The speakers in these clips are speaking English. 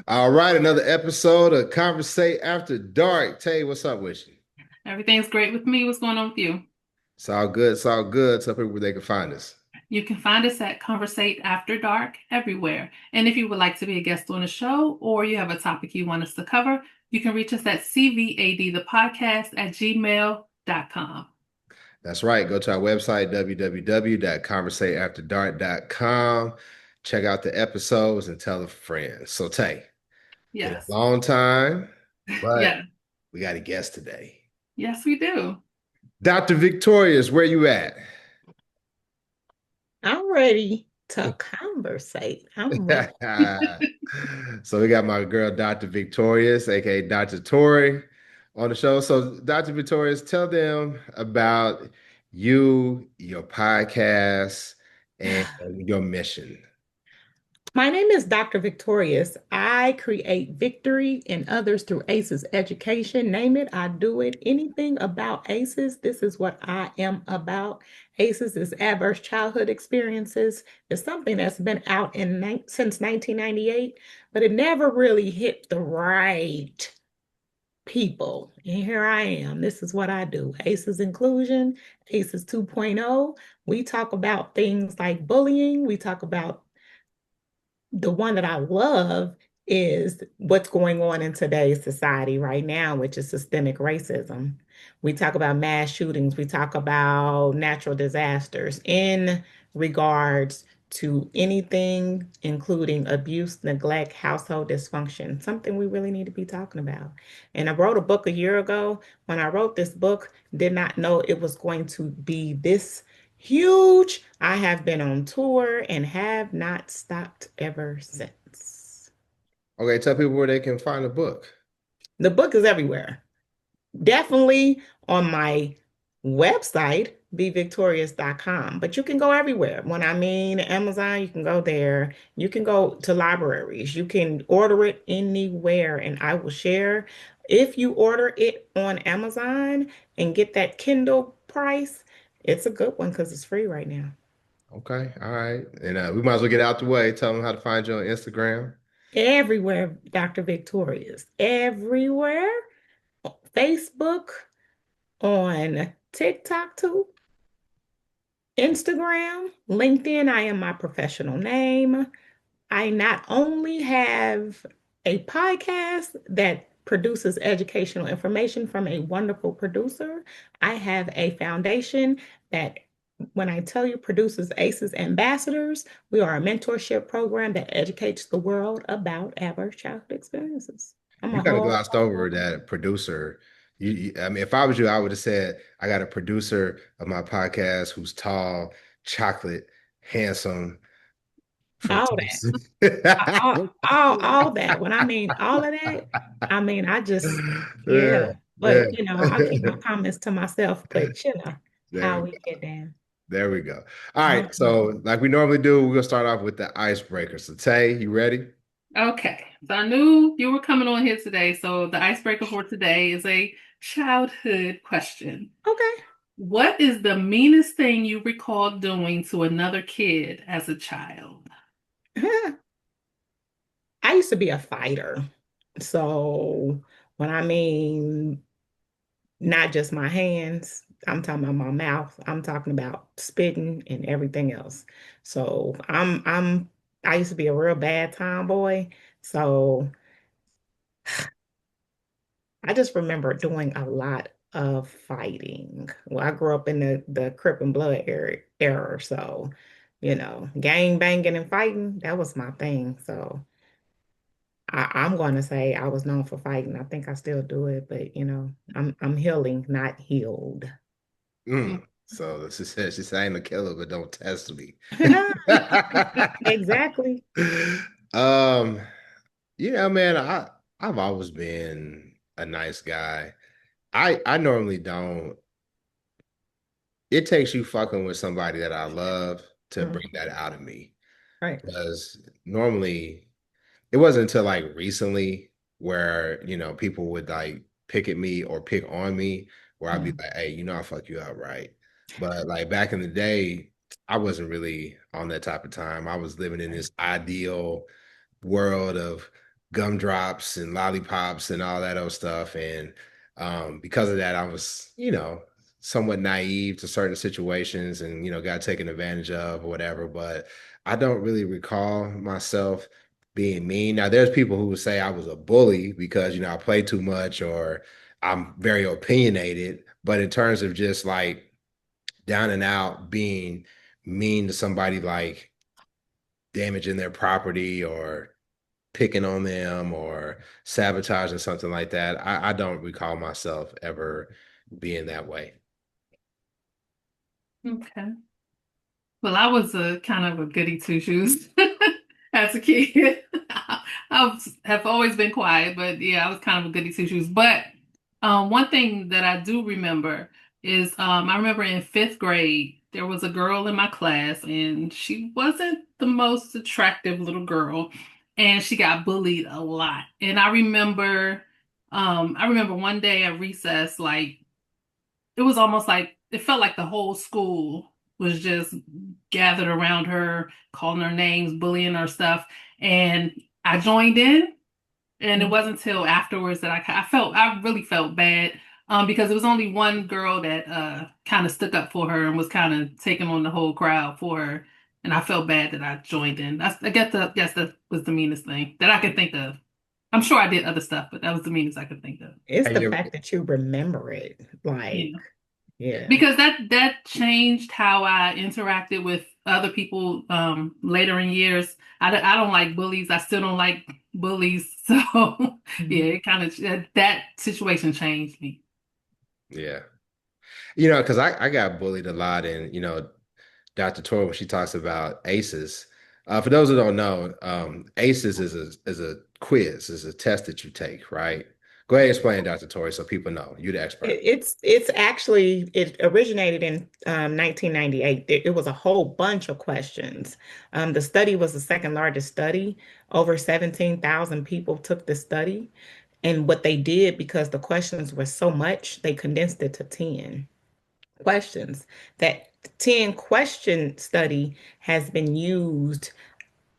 All right, another episode of Conversate After Dark. Tay, what's up with you? Everything's great with me. What's going on with you? It's all good. It's all good. Tell people where they can find us. You can find us at Conversate After Dark everywhere. And if you would like to be a guest on the show or you have a topic you want us to cover, you can reach us at CVAD, the podcast at gmail.com. That's right. Go to our website, www.conversateafterdark.com. Check out the episodes and tell a friend. So, Tay, been a Yes. long time, but Yeah. we got a guest today. Yes, we do. Dr. VicTORIEus, where you at? I'm ready to conversate. I'm ready. So we got my girl, Dr. VicTORIEus, aka Dr. Torie, on the show. So, Dr. VicTORIEus, tell them about you, your podcast, and your mission. My name is Dr. Victorious. I create victory in others through ACEs education. Name it, I do it. Anything about ACEs, this is what I am about. ACEs is adverse childhood experiences. It's something that's been out since 1998, but it never really hit the right people. And here I am. This is what I do. ACEs inclusion, ACEs 2.0. We talk about things like bullying. We talk about the one that I love is what's going on in today's society right now, which is systemic racism. We talk about mass shootings, we talk about natural disasters in regards to anything, including abuse, neglect, household dysfunction, something we really need to be talking about. And I wrote a book a year ago. When I wrote this book, did not know it was going to be this huge. I have been on tour and have not stopped ever since. Okay, tell people where they can find the book. The book is everywhere. Definitely on my website, bevictorious.com, but you can go everywhere. When I mean Amazon, you can go there. You can go to libraries. You can order it anywhere, and I will share. If you order it on Amazon and get that Kindle price, it's a good one because it's free right now. Okay, all right. And we might as well get out the way. Tell them how to find you on Instagram. Everywhere, Dr. Victorious. Everywhere. Facebook, on TikTok too, Instagram, LinkedIn. I am my professional name. I not only have a podcast that produces educational information from a wonderful producer, I have a foundation that, when I tell you, produces ACEs ambassadors. We are a mentorship program that educates the world about adverse childhood experiences. I'm You a kind of whole, glossed over that producer. I mean, if I was you, I would have said, I got a producer of my podcast who's tall, chocolate, handsome from all that. Tennessee. All that. When I mean all of that, I mean I just, Yeah, yeah. yeah. But I keep my comments to myself. But There how we we go. get down. There we go. All right. Mhm. So, like we normally do, we're gonna start off with the icebreaker. So, Tay, you ready? Okay. So I knew you were coming on here today. So the icebreaker for today is a childhood question. Okay. What is the meanest thing you recall doing to another kid as a child? I used to be a fighter. So when I mean not just my hands, I'm talking about my mouth. I'm talking about spitting and everything else. So I used to be a real bad tomboy. So I just remember doing a lot of fighting. Well, I grew up in the Crip and Blood era, so gang banging and fighting, that was my thing. So I'm going to say I was known for fighting. I think I still do it, but I'm healing, not healed. So she said, I ain't a killer, but don't test me. Exactly. Um, man, I've always been a nice guy. I normally don't. It takes you fucking with somebody that I love to Mm, bring that out of me. right. Because normally it wasn't until like recently where, people would like pick at me or pick on me where I'd be Mm. like, hey, I fuck you up, right? But like back in the day, I wasn't really on that type of time. I was living in this ideal world of gumdrops and lollipops and all that other stuff. And because of that, I was, somewhat naive to certain situations and, got taken advantage of or whatever. But I don't really recall myself being mean. Now, there's people who would say I was a bully because, I play too much or I'm very opinionated. But in terms of just like down and out being mean to somebody, like damaging their property or picking on them or sabotaging something like that. I don't recall myself ever being that way. Okay. Well, I was a kind of a goody two shoes as a kid. Have always been quiet, but yeah, I was kind of a goody two shoes. But one thing that I do remember is I remember in fifth grade there was a girl in my class, and she wasn't the most attractive little girl, and she got bullied a lot. And I remember one day at recess, like it was almost like it felt like the whole school was just gathered around her, calling her names, bullying her stuff. And I joined in, and it wasn't until afterwards that I really felt bad. Because it was only one girl that kind of stuck up for her and was kind of taking on the whole crowd for her. And I felt bad that I joined in. Guess that was the meanest thing that I could think of. I'm sure I did other stuff, but that was the meanest I could think of. It's Hey, the fact that you remember it. Like, Yeah. yeah. Because that changed how I interacted with other people later in years. I don't like bullies. I still don't like bullies. So yeah, Mhm. it kind of that situation changed me. yeah. Because I got bullied a lot, and Dr. Tor, when she talks about ACEs, for those who don't know, ACEs is a quiz, is a test that you take, right? Go ahead and explain, Dr. Tori, so people know. You're the expert. It's actually it originated in 1998. It was a whole bunch of questions. The study was the second largest study. Over 17,000 people took the study. And what they did, because the questions were so much, they condensed it to 10 questions. That 10 question study has been used,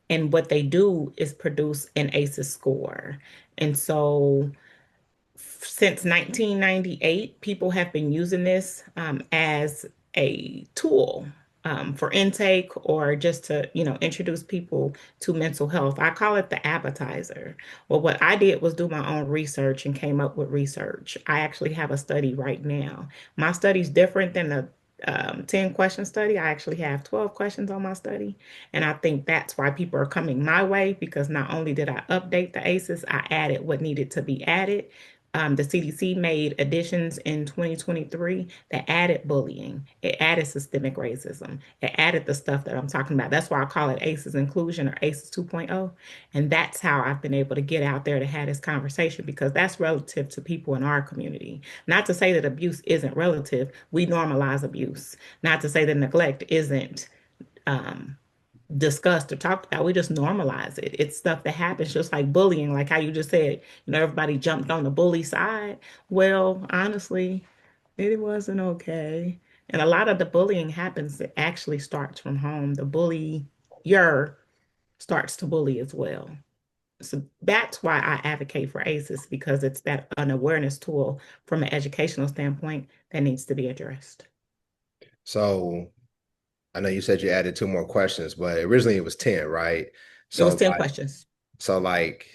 and what they do is produce an ACEs score. And so since 1998, people have been using this as a tool for intake or just to, introduce people to mental health. I call it the appetizer. Well, what I did was do my own research and came up with research. I actually have a study right now. My study's different than the 10 question study. I actually have 12 questions on my study. And I think that's why people are coming my way, because not only did I update the ACEs, I added what needed to be added. The CDC made additions in 2023 that added bullying. It added systemic racism. It added the stuff that I'm talking about. That's why I call it ACEs inclusion or ACEs 2.0. And that's how I've been able to get out there to have this conversation, because that's relative to people in our community. Not to say that abuse isn't relative. We normalize abuse. Not to say that neglect isn't um, discussed or talked about. We just normalize it. It's stuff that happens, just like bullying, like how you just said, everybody jumped on the bully side. Well, honestly, it wasn't okay. And a lot of the bullying happens, it actually starts from home. The bullier starts to bully as well. So that's why I advocate for ACEs, because it's that an awareness tool from an educational standpoint that needs to be addressed. So I know you said you added two more questions, but originally it was 10, right? It was So 10 like, questions. so like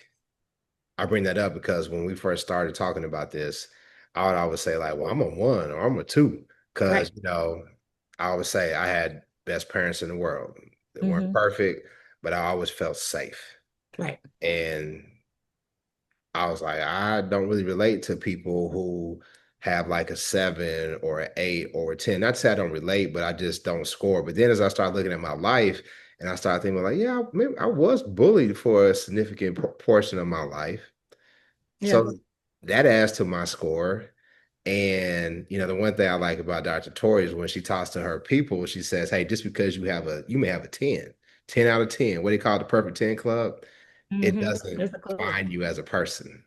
I bring that up because when we first started talking about this, I would always say like, well, I'm a one or I'm a two. Right. Because, I always say I had best parents in the world. They weren't Hmm. perfect, but I always felt safe. Right. And I was like, I don't really relate to people who have like a seven or an eight or a 10. Not to say I don't relate, but I just don't score. But then as I start looking at my life and I start thinking like, yeah, maybe I was bullied for a significant portion of my life. Yeah. So that adds to my score. And the one thing I like about Dr. Torie is when she talks to her people, she says, hey, just because you may have a 10, 10 out of 10, what they call the perfect 10 club, it doesn't There's a club. define you as a person.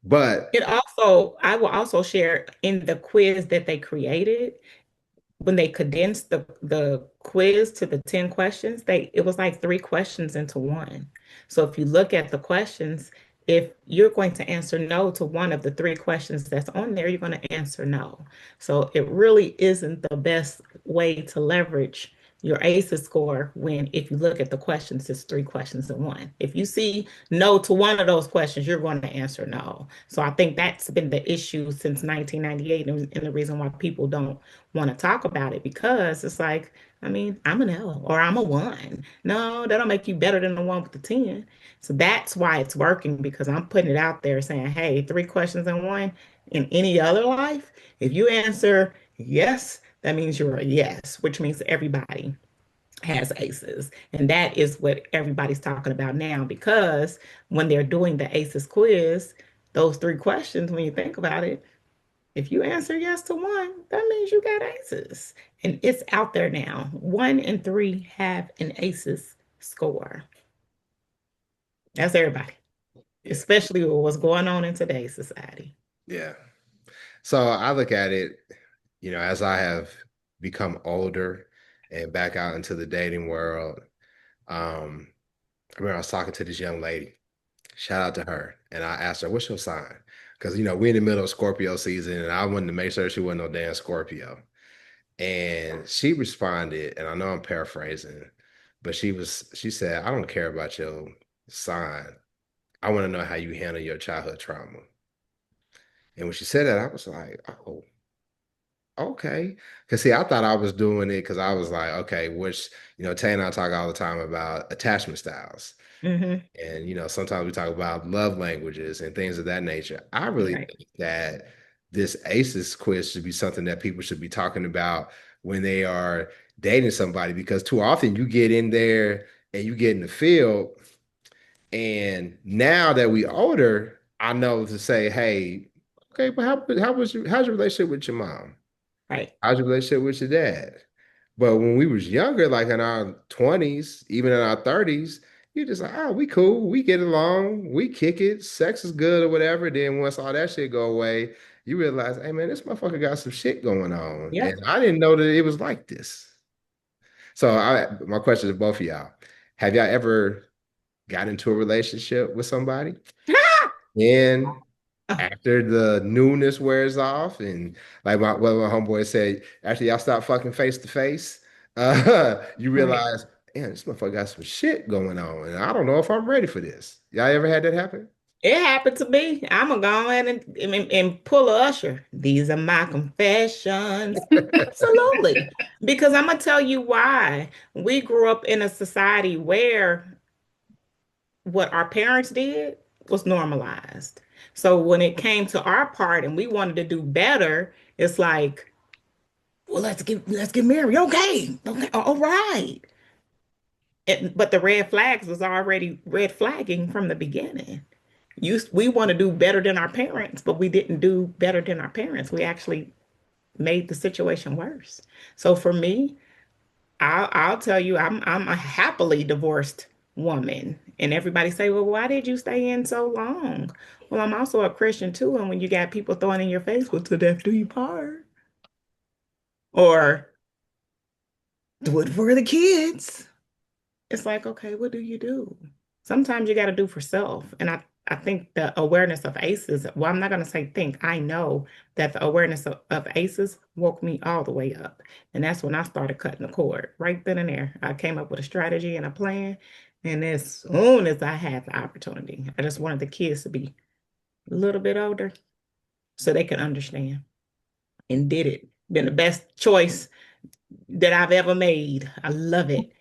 But It also, I will also share in the quiz that they created, when they condensed the quiz to the 10 questions, it was like 3 questions into one. So if you look at the questions, if you're going to answer no to one of the 3 questions that's on there, you're going to answer no. So it really isn't the best way to leverage your ACEs score when, if you look at the questions, it's 3 questions in one. If you see no to one of those questions, you're going to answer no. So I think that's been the issue since 1998, and the reason why people don't want to talk about it, because it's like, I mean, I'm an L or I'm a one. No, that'll make you better than the one with the 10. So that's why it's working, because I'm putting it out there saying, hey, 3 questions in one. In any other life, if you answer yes, that means you're a yes, which means everybody has ACEs. And that is what everybody's talking about now, because when they're doing the ACEs quiz, those 3 questions, when you think about it, if you answer yes to one, that means you got ACEs. And it's out there now. 1 in 3 have an ACEs score. That's everybody, Yeah. especially with what's going on in today's society. Yeah. So I look at it, as I have become older and back out into the dating world. I remember I was talking to this young lady. Shout out to her. And I asked her, what's your sign? Because, we're in the middle of Scorpio season, and I wanted to make sure she wasn't no damn Scorpio. And she responded, and I know I'm paraphrasing, but she said, I don't care about your sign. I want to know how you handle your childhood trauma. And when she said that, I was like, oh, okay. Because see, I thought I was doing it because I was like, okay, which, Tay and I talk all the time about attachment styles. Mm-hmm. And, sometimes we talk about love languages and things of that nature. I really Right. think that this ACEs quiz should be something that people should be talking about when they are dating somebody, because too often you get in there and you get in the field. And now that we older, I know to say, hey, okay, but how's your relationship with your mom? Right. How's your relationship with your dad? But when we was younger, like in our 20s, even in our 30s, you're just like, oh, we cool, we get along, we kick it, sex is good or whatever. Then once all that shit go away, you realize, hey man, this motherfucker got some shit going on. And Yep. I didn't know that it was like this. So my question to both of y'all, have y'all ever got into a relationship with somebody? And Oh, after the newness wears off, and like my homeboy said, after y'all stop fucking face to face, you right. realize, damn, this motherfucker got some shit going on, and I don't know if I'm ready for this. Y'all ever had that happen? It happened to me. I'm gonna go in and pull a Usher. These are my confessions. Absolutely. Because I'm gonna tell you why. We grew up in a society where what our parents did was normalized. So when it came to our part and we wanted to do better, it's like, well, let's get married. Okay. Okay. All right. But the red flags was already red flagging from the beginning. We want to do better than our parents, but we didn't do better than our parents. We actually made the situation worse. So for me, I'll tell you, I'm a happily divorced woman. And everybody say, well, why did you stay in so long? Well, I'm also a Christian too. And when you got people throwing in your face, well, to death do you part? Or do it for the kids. It's like, okay, what do you do? Sometimes you got to do for self. And I think the awareness of ACEs, well, I'm not going to say think, I know that the awareness of ACEs woke me all the way up. And that's when I started cutting the cord right then and there. I came up with a strategy and a plan. And as soon as I had the opportunity, I just wanted the kids to be a little bit older so they could understand, and did it. Been the best choice that I've ever made. I love it.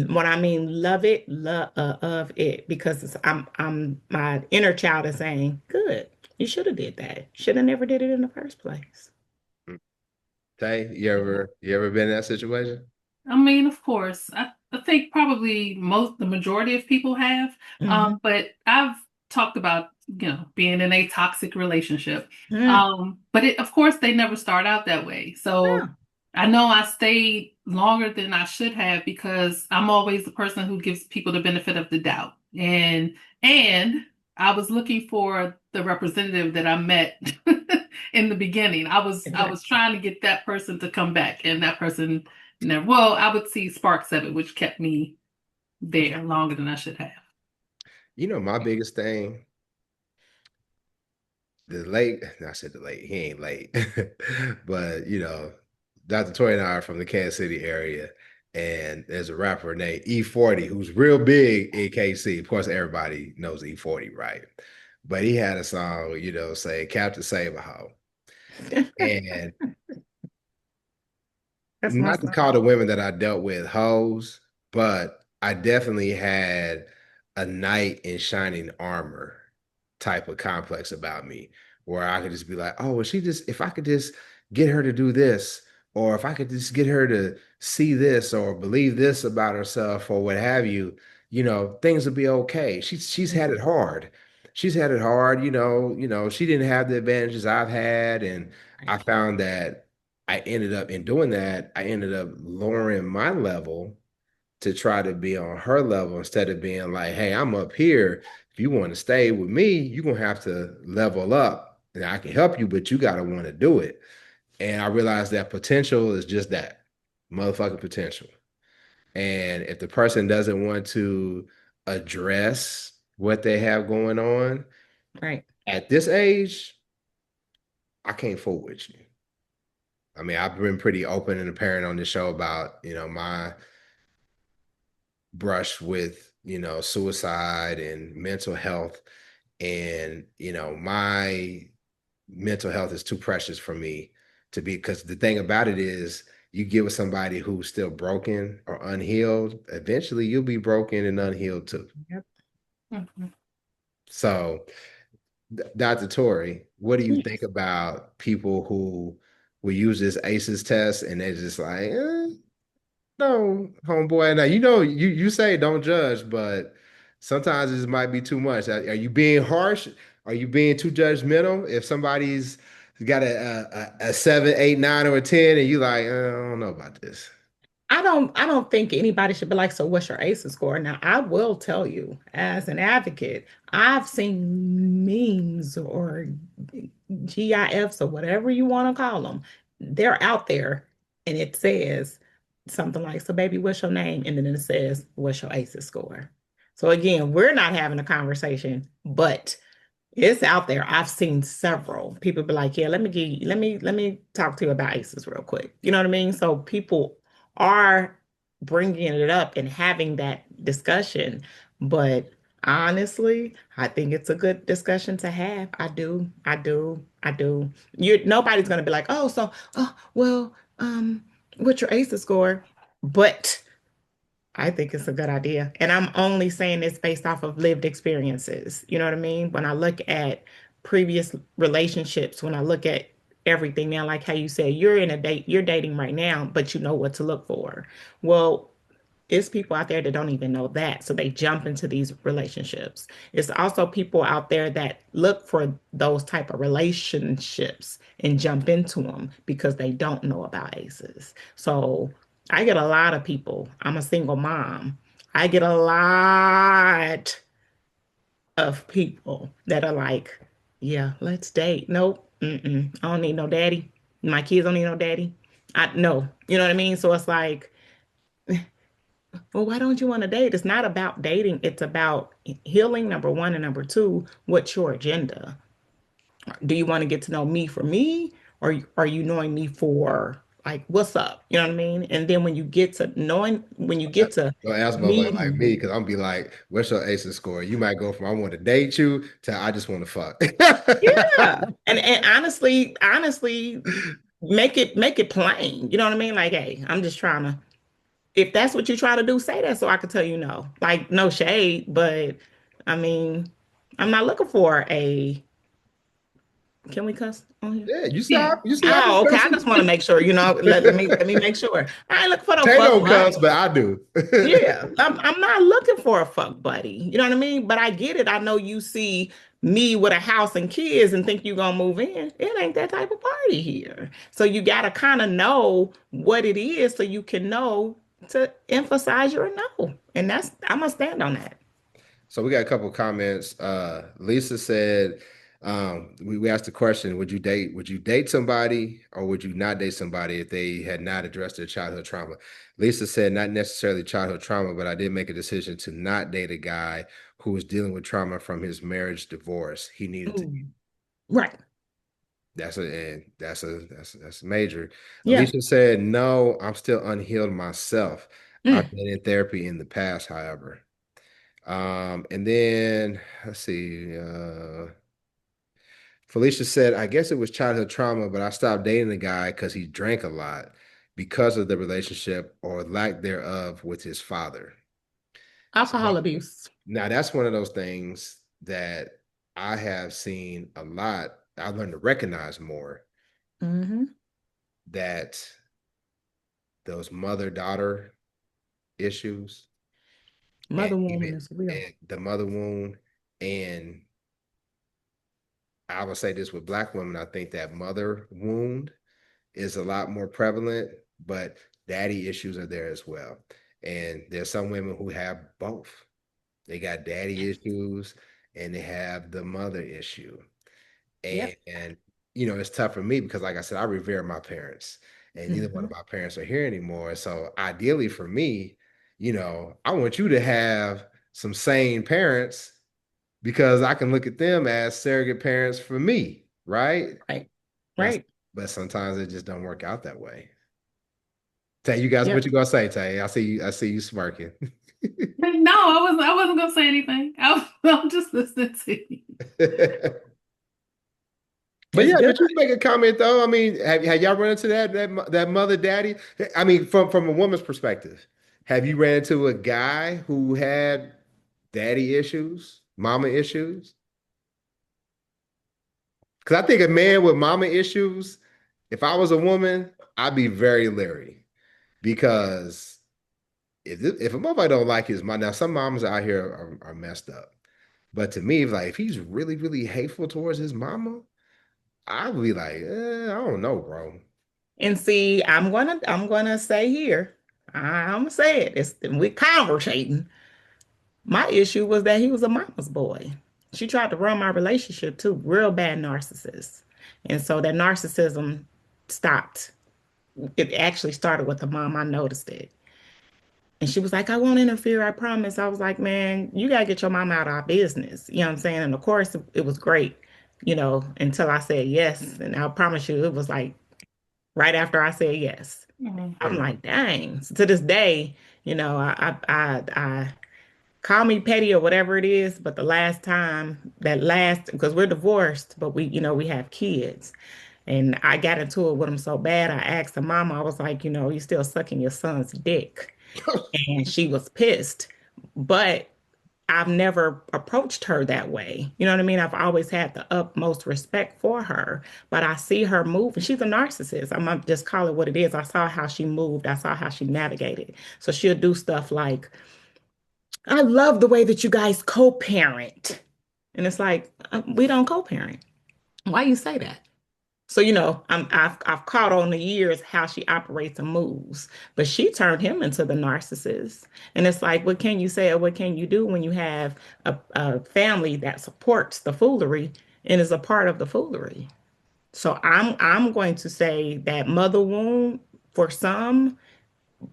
What I mean, love it, love of it, because I'm my inner child is saying, good, you should have did that. Should have never did it in the first place. Tay, you ever been in that situation? I mean, of course, I think probably the majority of people have, Hmm. but I've talked about, being in a toxic relationship. Mm. But of course, they never start out that way. So Yeah. I know I stayed longer than I should have because I'm always the person who gives people the benefit of the doubt. And I was looking for the representative that I met in the beginning. I was trying to get that person to come back, and that person never. Well, I would see sparks of it, which kept me there longer than I should have. My biggest thing, the late, I said the late, he ain't late, but Dr. Torie and I are from the Kansas City area, and there's a rapper named E40 who's real big in KC. Of course, everybody knows E40, right? But he had a song, say Captain Save a Hoe. And not to call the women that I dealt with hoes, but I definitely had a knight in shining armor type of complex about me, where I could just be like, oh, if I could just get her to do this, or if I could just get her to see this or believe this about herself or what have you, things would be okay. She's had it hard. She's had it hard, she didn't have the advantages I've had. And I found that in doing that, I ended up lowering my level to try to be on her level instead of being like, hey, I'm up here. If you want to stay with me, you're going to have to level up. And I can help you, but you got to want to do it. And I realized that potential is just that, motherfucking potential. And if the person doesn't want to address what they have going on, right, at this age, I can't fool with you. I mean, I've been pretty open and apparent on the show about, my brush with, suicide and mental health. And, my mental health is too precious for me to be, because the thing about it is, you get with somebody who's still broken or unhealed, eventually you'll be broken and unhealed too. Yep. Mm-hmm. So, Dr. Torie, what do you think about people who will use this ACEs test and they're just like, no, homeboy. Now, you say don't judge, but sometimes this might be too much. Are you being harsh? Are you being too judgmental? If somebody's got a 7, 8, 9, or a 10, and you like, I don't know about this. I don't think anybody should be like, so what's your ACEs score? Now, I will tell you, as an advocate, I've seen memes or GIFs or whatever you want to call them. They're out there, and it says something like, so baby, what's your name? And then it says, what's your ACEs score? So again, we're not having a conversation, but it's out there. I've seen several people be like, yeah, let me talk to you about ACEs real quick. You know what I mean? So people are bringing it up and having that discussion. But honestly, I think it's a good discussion to have. I do. Nobody's going to be like, what's your ACEs score? But I think it's a good idea. And I'm only saying this based off of lived experiences. You know what I mean? When I look at previous relationships, when I look at everything now, like how you said, you're dating right now, but you know what to look for. Well, it's people out there that don't even know that. So they jump into these relationships. It's also people out there that look for those type of relationships and jump into them because they don't know about ACEs. So I get a lot of people. I'm a single mom. I get a lot of people that are like, yeah, let's date. Nope. I don't need no daddy. My kids don't need no daddy. No. You know what I mean? So it's like, well, why don't you want to date? It's not about dating. It's about healing, number one. And number two, what's your agenda? Do you want to get to know me for me? Or are you knowing me for like, what's up? You know what I mean? And then when you get to Don't ask meeting motherfucker like me, because I'm be like, what's your ACEs score? You might go from I want to date you to I just want to fuck. yeah. And honestly, make it plain. You know what I mean? Like, hey, I'm just trying to, if that's what you try to do, say that so I can tell you no. Like, no shade, but I mean, I'm not looking for a, can we cuss on here? Yeah, you Yeah. stop. You see, I Oh, okay. I can just want to make sure, let me make sure. I ain't looking for no Tay fuck don't cuss, buddy. but I do. Yeah, I'm not looking for a fuck buddy. You know what I mean? But I get it. I know you see me with a house and kids and think you're gonna move in. It ain't that type of party here. So you gotta kind of know what it is so you can know to emphasize your no. And I'm gonna stand on that. So we got a couple of comments. Lisa said, We asked the question, would you date somebody or would you not date somebody if they had not addressed their childhood trauma? Lisa said not necessarily childhood trauma, but I did make a decision to not date a guy who was dealing with trauma from his marriage divorce. He needed to. Ooh, right. That's major. Yeah. Alicia said, no, I'm still unhealed myself. I've Mm. been in therapy in the past, however. And then let's see. Felicia said, I guess it was childhood trauma, but I stopped dating the guy because he drank a lot because of the relationship or lack thereof with his father. So Alcohol abuse. now that's one of those things that I have seen a lot. I learned to recognize more Hmm. that those mother-daughter issues and Mother woman even is real. and the mother wound, and I would say this with Black women, I think that mother wound is a lot more prevalent, but daddy issues are there as well. And there's some women who have both. They got daddy issues and they have the mother issue. Yep. And it's tough for me because like I said, I revere my parents and neither one of Hmm. my parents are here anymore. So ideally for me, I want you to have some sane parents because I can look at them as surrogate parents for me, right? Right. But Right. but sometimes it just don't work out that way. Tay, you guys, what Yep. you gonna say, Tay? I see you smirking. No, I wasn't gonna say anything. I'm just listening to you. But It's yeah, good. but you make a comment though. I mean, have y'all run into that mother daddy? I mean, from a woman's perspective, have you ran into a guy who had daddy issues, mama issues? Because I think a man with mama issues, if I was a woman, I'd be very leery because if a motherfucker don't like his mom, now some moms out here are messed up. But to me, if he's really, really hateful towards his mama, I would be like, I don't know, bro. And see, I'm gonna say here, I'm gonna say it. We're conversating. My issue was that he was a mama's boy. She tried to run my relationship too, real bad narcissist. And so that narcissism stopped. It actually started with the mom. I noticed it. And she was like, I won't interfere, I promise. I was like, man, you gotta get your mom out of our business. You know what I'm saying? And of course, it was great, until I said yes. And I promise you, it was like right after I said yes. I'm Mhm. like, dang. So to this day, I call me petty or whatever it is, but the last time, because we're divorced, but we have kids. And I got into it with him so bad, I asked the mama, I was like, you still sucking your son's dick. And she was pissed. But I've never approached her that way. You know what I mean? I've always had the utmost respect for her, but I see her move, and she's a narcissist. I'm gonna just call it what it is. I saw how she moved, I saw how she navigated. So she'll do stuff like, I love the way that you guys co-parent. And it's like, we don't co-parent. Why you say that? So, I've caught on the years how she operates and moves, but she turned him into the narcissist. And it's like, what can you say or what can you do when you have a family that supports the foolery and is a part of the foolery? So I'm going to say that mother wound for some,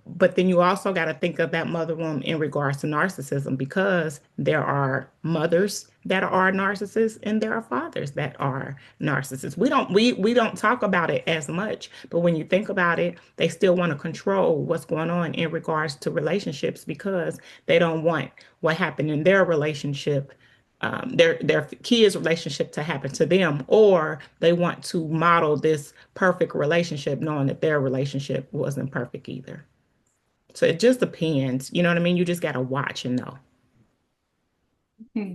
but then you also got to think of that mother wound in regards to narcissism, because there are mothers that are narcissists and there are fathers that are narcissists. We don't talk about it as much, but when you think about it, they still want to control what's going on in regards to relationships because they don't want what happened in their relationship, their kids' relationship to happen to them, or they want to model this perfect relationship knowing that their relationship wasn't perfect either. So it just depends. You know what I mean? You just gotta watch and know. Yeah.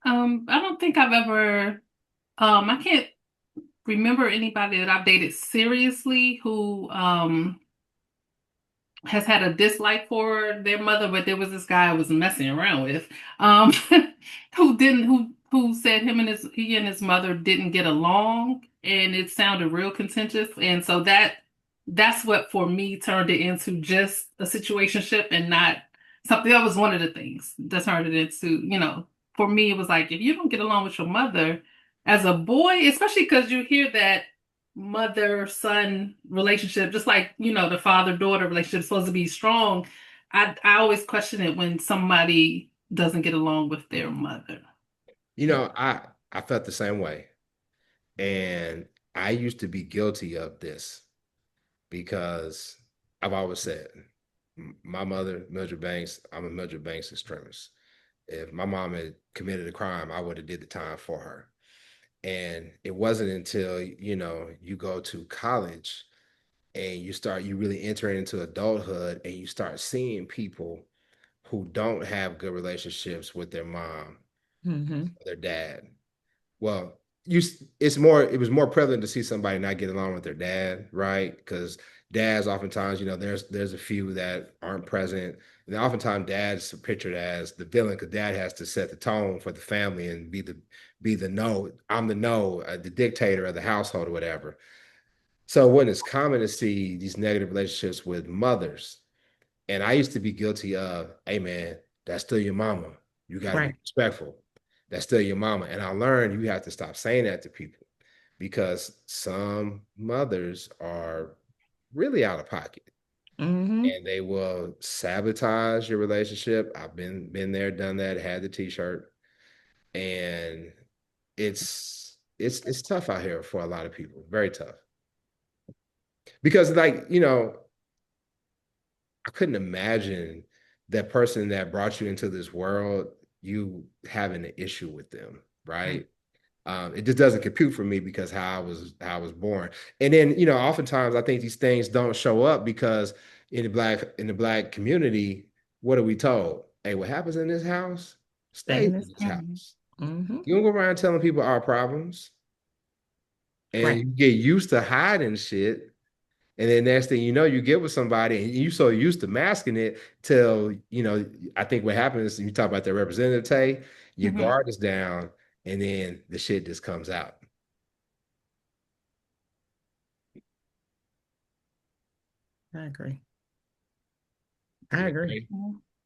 I don't think I've ever, I can't remember anybody that I've dated seriously who, has had a dislike for their mother, but there was this guy I was messing around with, um, who said he and his mother didn't get along, and it sounded real contentious, and so that's what for me turned it into just a situationship and not something. That was one of the things that turned it into, for me, it was like if you don't get along with your mother, as a boy, especially because you hear that mother-son relationship, just like, the father-daughter relationship is supposed to be strong. I always question it when somebody doesn't get along with their mother. I felt the same way. And I used to be guilty of this because I've always said, my mother, Mildred Banks, I'm a Mildred Banks extremist. If my mom had committed a crime, I would have did the time for her. And it wasn't until, you go to college and you really enter into adulthood and you start seeing people who don't have good relationships with their mom, their dad. Well, it was more prevalent to see somebody not get along with their dad, right? Because dads oftentimes, there's a few that aren't present. And oftentimes dads are pictured as the villain because dad has to set the tone for the family and be the no, I'm the no, the dictator of the household or whatever. So when it's common to see these negative relationships with mothers, and I used to be guilty of, hey man, that's still your mama. You got to be Right. respectful. That's still your mama. And I learned you have to stop saying that to people because some mothers are really out of pocket Mm-hmm. and they will sabotage your relationship. I've been there, done that, had the t-shirt. And it's tough out here for a lot of people. Very tough. Because I couldn't imagine that person that brought you into this world, you having an issue with them, Right. right? It just doesn't compute for me because how I was born. And then, oftentimes I think these things don't show up because in the black community, what are we told? Hey, what happens in this house Stay stays in in this this county. house. Mm-hmm. You don't go around telling people our problems and Right. you get used to hiding shit. And then next thing you know, you get with somebody and you so used to masking it till, I think what happens is you talk about the representative Tay, your Hmm. guard is down, and then the shit just comes out. I agree. I You agree.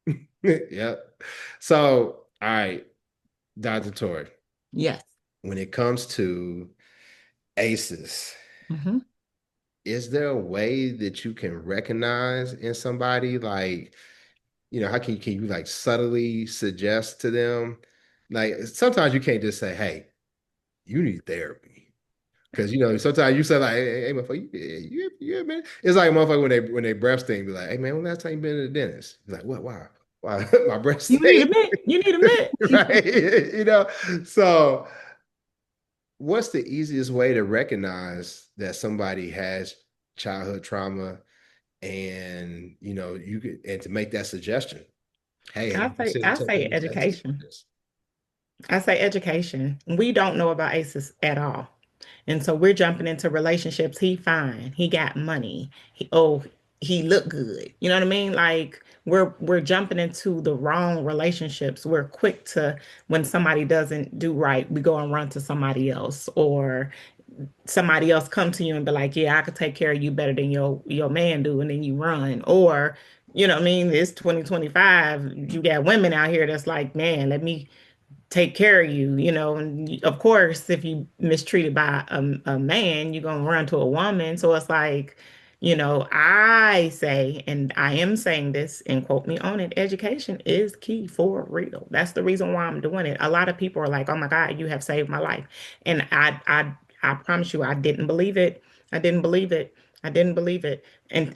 agree? Yep. So, all right, Dr. Torie, Yes. when it comes to ACEs, Mm-hmm. is there a way that you can recognize in somebody like, how can you like subtly suggest to them? Like sometimes you can't just say, hey, you need therapy. Because sometimes you say like, hey motherfucker, you man. It's like a motherfucker when they breath stink, be like, hey man, when last time you been to the dentist? Be like, what? Why my breath You need stink? a minute. You need a minute. Right? So what's the easiest way to recognize that somebody has childhood trauma and you could and to make that suggestion? Hey, have you considered I taking say these tests for education. this? I say education. We don't know about ACEs at all. And so we're jumping into relationships. He fine. He got money. He look good. You know what I mean? Like we're jumping into the wrong relationships. We're quick to when somebody doesn't do right, we go and run to somebody else or somebody else come to you and be like, "Yeah, I could take care of you better than your man do," and then you run. Or, you know what I mean? It's 2025. You got women out here that's like, "Man, let me take care of you," and of course if you mistreated by a man you're going to run to a woman. So it's like, I say, and I am saying this and quote me on it, education is key for real. That's the reason why I'm doing it. A lot of people are like, oh my God, you have saved my life. And I promise you I didn't believe it. I didn't believe it. I didn't believe it.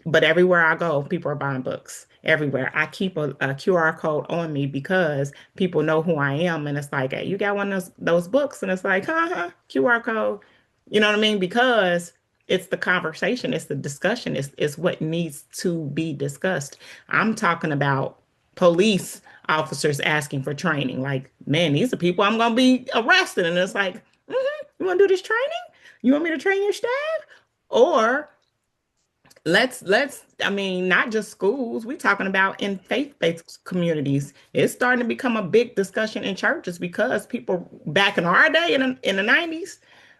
But everywhere I go, people are buying books. Everywhere. I keep a QR code on me because people know who I am. And it's like, hey, you got one of those books? And it's like, QR code. You know what I mean? Because it's the conversation, it's the discussion, it's what needs to be discussed. I'm talking about police officers asking for training. Like, man, these are people I'm going to be arrested. And it's like, you want to do this training? You want me to train your staff? Or let's I mean, not just schools, we talking about in faith-based communities. It's starting to become a big discussion in churches because people back in our day in the 90s,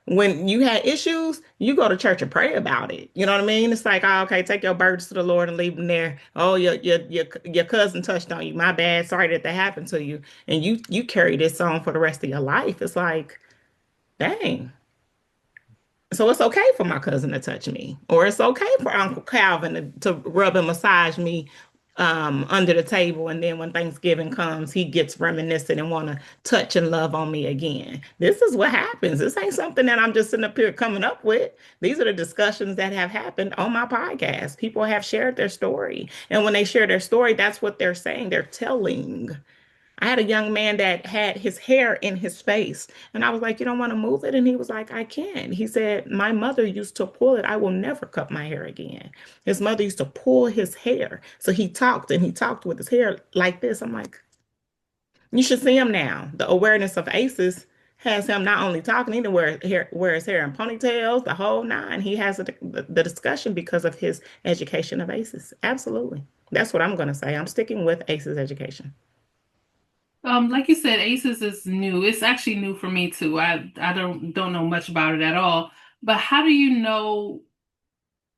when you had issues, you go to church and pray about it. You know what I mean? It's like, oh, okay, take your burdens to the Lord and leave them there. Oh, your cousin touched on you. My bad. Sorry that happened to you. And you carry this on for the rest of your life. It's like, Dang. So it's okay for my cousin to touch me, or it's okay for Uncle Calvin to rub and massage me under the table. And then when Thanksgiving comes, he gets reminiscent and want to touch and love on me again. This is what happens. This ain't something that I'm just sitting up here coming up with. These are the discussions that have happened on my podcast. People have shared their story. And when they share their story, that's what they're saying. They're telling. I had a young man that had his hair in his face, and I was like, "You don't want to move it?" And he was like, "I can." He said, "My mother used to pull it. I will never cut my hair again." His mother used to pull his hair. So he talked and he talked with his hair like this. I'm like, you should see him now. The awareness of ACEs has him not only talking, he can wear his hair in ponytails, the whole nine. He has the discussion because of his education of ACEs. Absolutely. That's what I'm going to say. I'm sticking with ACEs education. Like you said, ACEs is new. It's actually new for me too. I don't know much about it at all. But how do you know?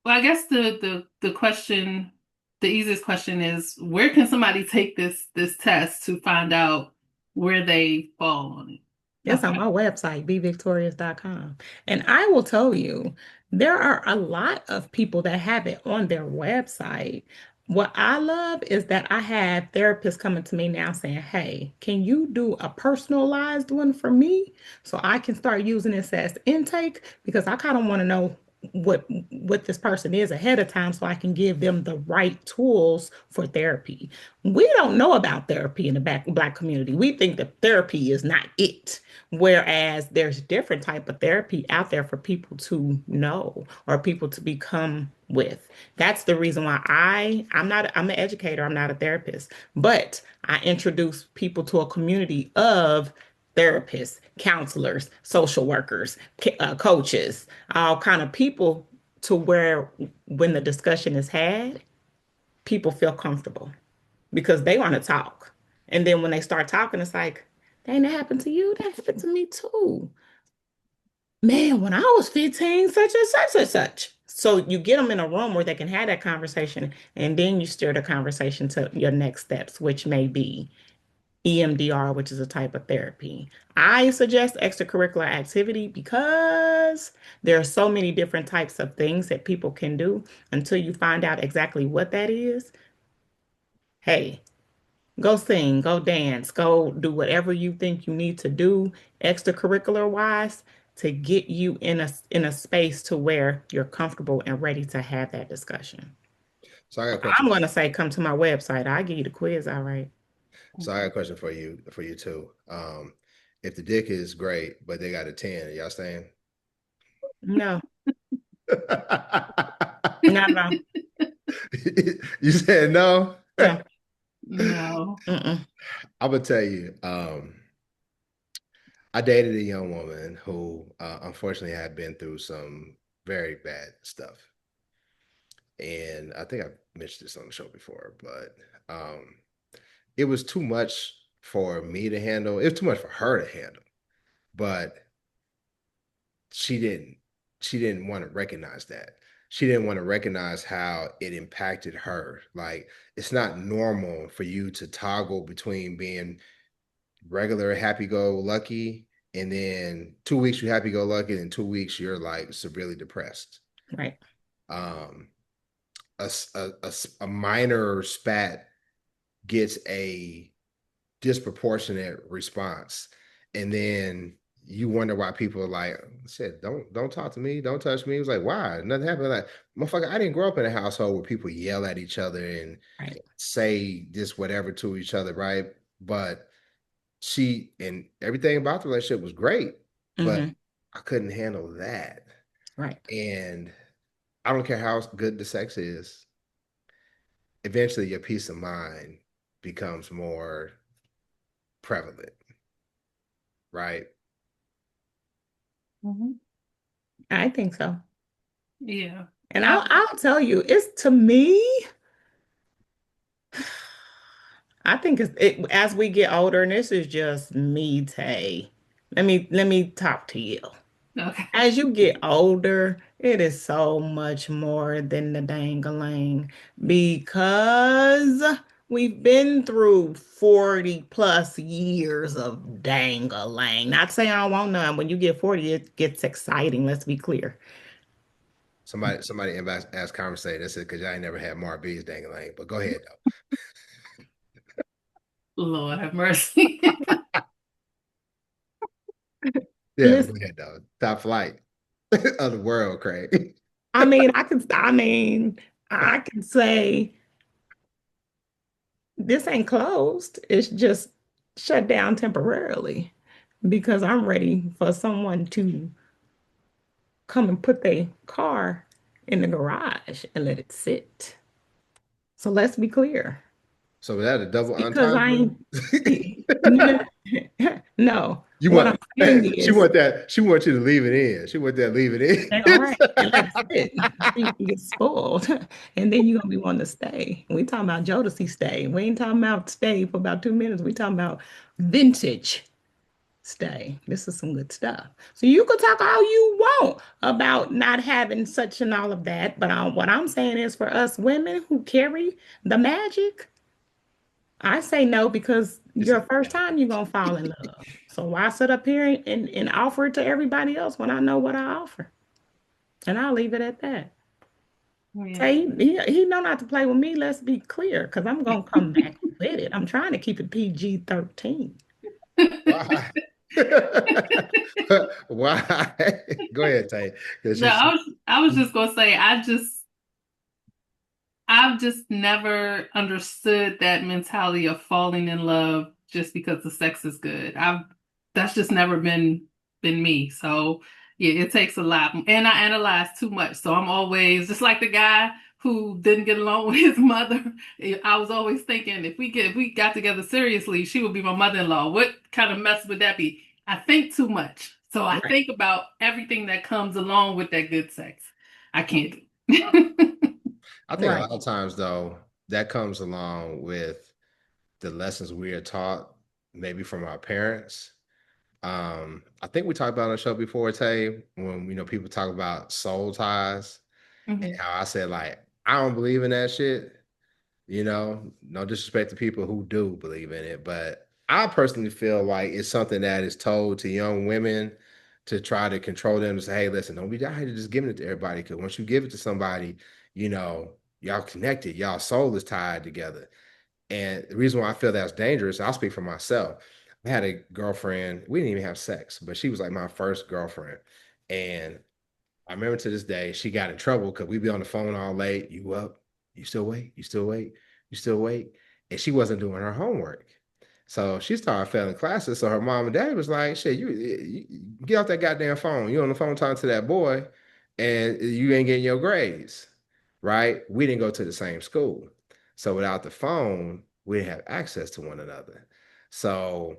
Well, I guess the question, the easiest question is, where can somebody take this test to find out where they fall on it? It's on my website, bevictorious.com. And I will tell you, there are a lot of people that have it on their website. What I love is that I have therapists coming to me now saying, "Hey, can you do a personalized one for me so I can start using this as intake? Because I kind of want to know what this person is ahead of time so I can give them the right tools for therapy." We don't know about therapy in the Black community. We think that therapy is not it. Whereas there's different type of therapy out there for people to know or people to become with. That's the reason why I'm an educator, I'm not a therapist, but I introduce people to a community of therapists, counselors, social workers, coaches, all kind of people to where when the discussion is had, people feel comfortable because they want to talk. And then when they start talking, it's like, dang, that happened to you? That happened to me too. Man, when I was 15, such and such and such. So you get them in a room where they can have that conversation, and then you steer the conversation to your next steps, which may be EMDR, which is a type of therapy. I suggest extracurricular activity because there are so many different types of things that people can do until you find out exactly what that is. Hey, go sing, go dance, go do whatever you think you need to do extracurricular wise to get you in a space to where you're comfortable and ready to have that discussion. So I got a question. I'm going to say come to my website. I'll give you the quiz, all right. So I got a question for you too. If the dick is great, but they got a 10, y'all staying? No, not at all. You said no? No. No. Mm-mm. I'm gonna tell you, I dated a young woman who unfortunately had been through some very bad stuff. And I think I mentioned this on the show before, but it was too much for me to handle. It was too much for her to handle. But she didn't she didn't want to recognize that. She didn't want to recognize how it impacted her. Like it's not normal for you to toggle between being regular happy-go-lucky and then 2 weeks you're happy-go-lucky and 2 weeks you're like severely depressed. Right. Um, a minor spat gets a disproportionate response, and then you wonder why people are like, said, don't talk to me, don't touch me. It was like, why? Nothing happened. Like, motherfucker, I didn't grow up in a household where people yell at each other and Right. say this whatever to each other, right? But she and everything about the relationship was great, but Mm-hmm. I couldn't handle that. Right. And I don't care how good the sex is, eventually your peace of mind becomes more prevalent, right? Mhm. I think so. Yeah. And I'll tell you, it's to me, I think as we get older, and this is just me, Tay. Let me talk to you. Okay. As you get older, it is so much more than the dang-a-lang because We've been through 40 plus years of dang-a-lang. Not saying I don't want none. When you get 40, it gets exciting. Let's be clear. Somebody asked Conversate. They said, because I ain't never had Marv B's dang-a-lang. But go ahead, Lord have mercy. though. Yeah, go Listen, ahead, though. Top flight of the world, Craig. I can say this ain't closed. It's just shut down temporarily because I'm ready for someone to come and put their car in the garage and let it sit. So let's be clear. So was that a double Because I entendre? ain't, no, no. You What I'm want saying she is, want that she want you to leave it in. She want that leave it all in. right, and let it sit. So you can get spoiled. And then you're gonna be wanting to stay. We talking about Jodeci stay. We ain't talking about stay for about 2 minutes. We talking about vintage stay. This is some good stuff. So you could talk all you want about not having such and all of that. But what I'm saying is for us women who carry the magic, I say no because She your said, first time you're gonna fall in love. So why sit up here and offer it to everybody else when I know what I offer? And I'll leave it at that. Yeah. Say he know not to play with me. Let's be clear, because I'm gonna come back with it. I'm trying to keep it PG-13. why? Why? Go ahead, Tay. Because No, I was just gonna say I've just never understood that mentality of falling in love just because the sex is good. I've That's just never been me. So yeah, it takes a lot. And I analyze too much. So I'm always just like the guy who didn't get along with his mother. I was always thinking if we got together seriously, she would be my mother-in-law. What kind of mess would that be? I think too much. So I Right, think about everything that comes along with that good sex. I can't do. I think a right. lot of times though, that comes along with the lessons we are taught, maybe from our parents. I think we talked about on the show before, Tay, when people talk about soul ties and Mhm. how I said like I don't believe in that shit. No disrespect to people who do believe in it, but I personally feel like it's something that is told to young women to try to control them to say, hey, listen, don't be out here just giving it to everybody. Because once you give it to somebody, you know, y'all connected, y'all soul is tied together. And the reason why I feel that's dangerous, I'll speak for myself. I had a girlfriend, we didn't even have sex, but she was like my first girlfriend. And I remember to this day, she got in trouble because we'd be on the phone all late. You up? You still wait? You still wait? You still wait? And she wasn't doing her homework. So she started failing classes. So her mom and dad was like, shit, you get off that goddamn phone. You on the phone talking to that boy and you ain't getting your grades, right? We didn't go to the same school. So without the phone, we didn't have access to one another. So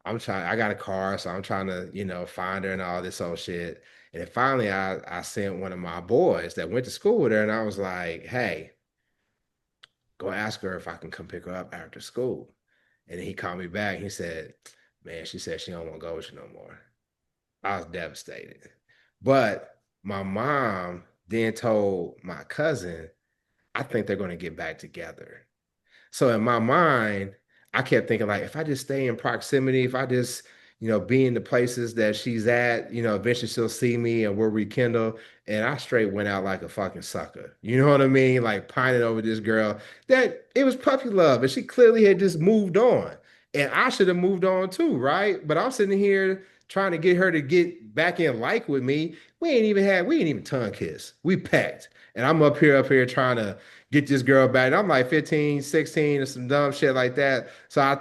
I got a car, so I'm trying to, find her and all this old shit. And then finally, I sent one of my boys that went to school with her, and I was like, "Hey, go ask her if I can come pick her up after school." And then he called me back. He said, "Man, she said she don't want to go with you no more." I was devastated. But my mom then told my cousin, "I think they're going to get back together." So in my mind, I kept thinking like, if I just stay in proximity, if I just, be in the places that she's at, eventually she'll see me and we'll rekindle. And I straight went out like a fucking sucker. You know what I mean? Like pining over this girl that it was puppy love and she clearly had just moved on. And I should have moved on too, right? But I'm sitting here trying to get her to get back in like with me. We ain't even tongue kiss. We pecked. And I'm up here trying to get this girl back. And I'm like 15, 16, or some dumb shit like that. So I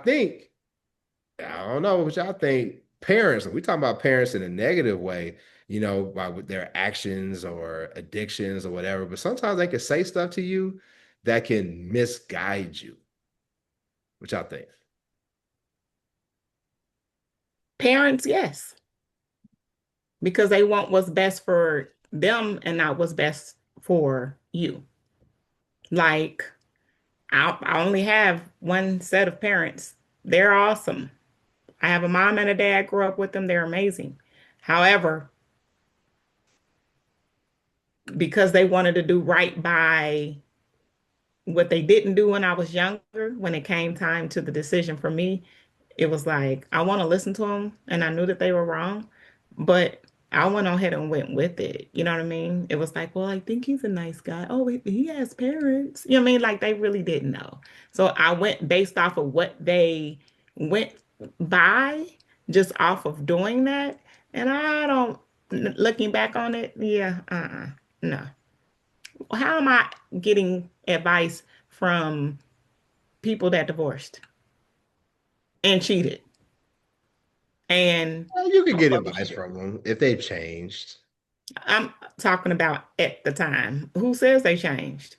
don't know what y'all think. Parents, we talking about parents in a negative way, by with their actions or addictions or whatever. But sometimes they can say stuff to you that can misguide you. What y'all think? Parents, yes, because they want what's best for them and not what's best for you. Like, I only have one set of parents. They're awesome. I have a mom and a dad, grew up with them. They're amazing. However, because they wanted to do right by what they didn't do when I was younger, when it came time to the decision for me, it was like I want to listen to them, and I knew that they were wrong, but I went on ahead and went with it. You know what I mean? It was like, well, I think he's a nice guy. Oh, he has parents. You know what I mean? Like they really didn't know. So I went based off of what they went by, just off of doing that. And I don't, looking back on it, yeah, no. How am I getting advice from people that divorced and cheated? And Well, you can get both of them advice cheated. from them if they've changed. I'm talking about at the time. Who says they changed?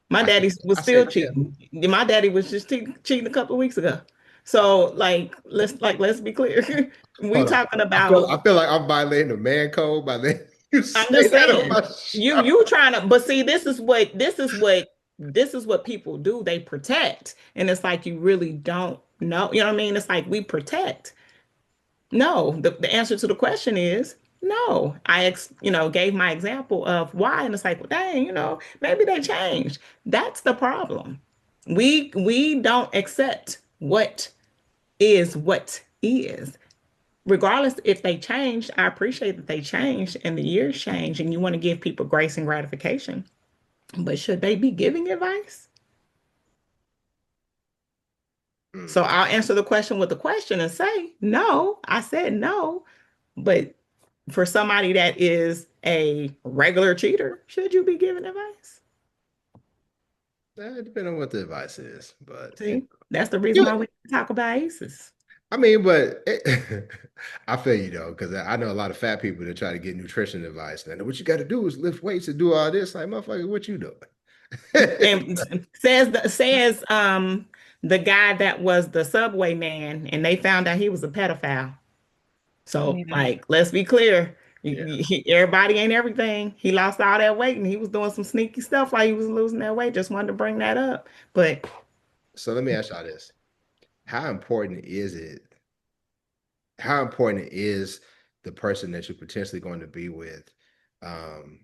My I said, daddy was I still said, yeah. cheating. My daddy was just cheating a couple of weeks ago. So let's be clear. We Hold on. talking I feel about. I feel like I'm violating the man code by letting you I'm say just that on saying. my show. You trying to, but see, this is what people do. They protect, and it's like you really don't know. You know what I mean? It's like we protect. No, the answer to the question is no. Gave my example of why, and it's like, well, dang, maybe they changed. That's the problem. We don't accept what is. Regardless if they changed, I appreciate that they changed and the years change, and you want to give people grace and gratification. But should they be giving advice? So Mm. I'll answer the question with the question and say, no, I said no. But for somebody that is a regular cheater, should you be giving advice? It depends on what the advice is, but See, that's the reason why you, we talk about aces. I mean, but I feel you though, because I know a lot of fat people that try to get nutrition advice. And what you got to do is lift weights and do all this. Like, motherfucker, what you doing? And says the guy that was the subway man, and they found out he was a pedophile. So, Yeah. like, let's be clear. Yeah. Everybody ain't everything. He lost all that weight and he was doing some sneaky stuff while he was losing that weight. Just wanted to bring that up. But So let me ask y'all this: How important is it? How important is the person that you're potentially going to be with? Um,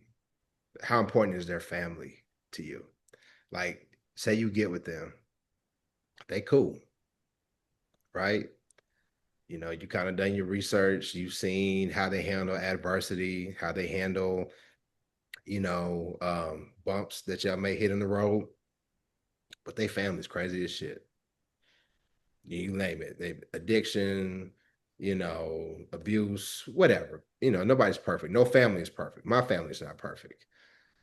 how important is their family to you? Like, say you get with them, they cool, right? You kind of done your research, you've seen how they handle adversity, how they handle, bumps that y'all may hit in the road, but they family's crazy as shit. You name it. They addiction, abuse, whatever. Nobody's perfect. No family is perfect. My family's not perfect.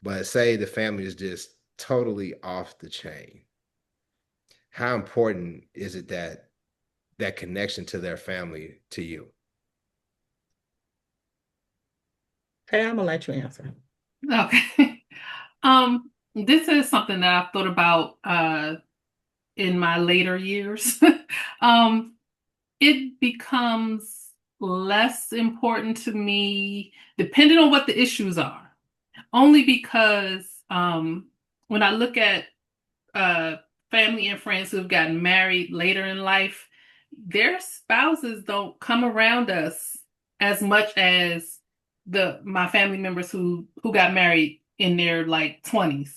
But say the family is just totally off the chain. How important is it that connection to their family to you? hey, I'm gonna let you answer. Okay. This is something that I've thought about in my later years. Um, it becomes less important to me depending on what the issues are. Only because when I look at uh, family and friends who've gotten married later in life, their spouses don't come around us as much as the my family members who got married in their like 20s.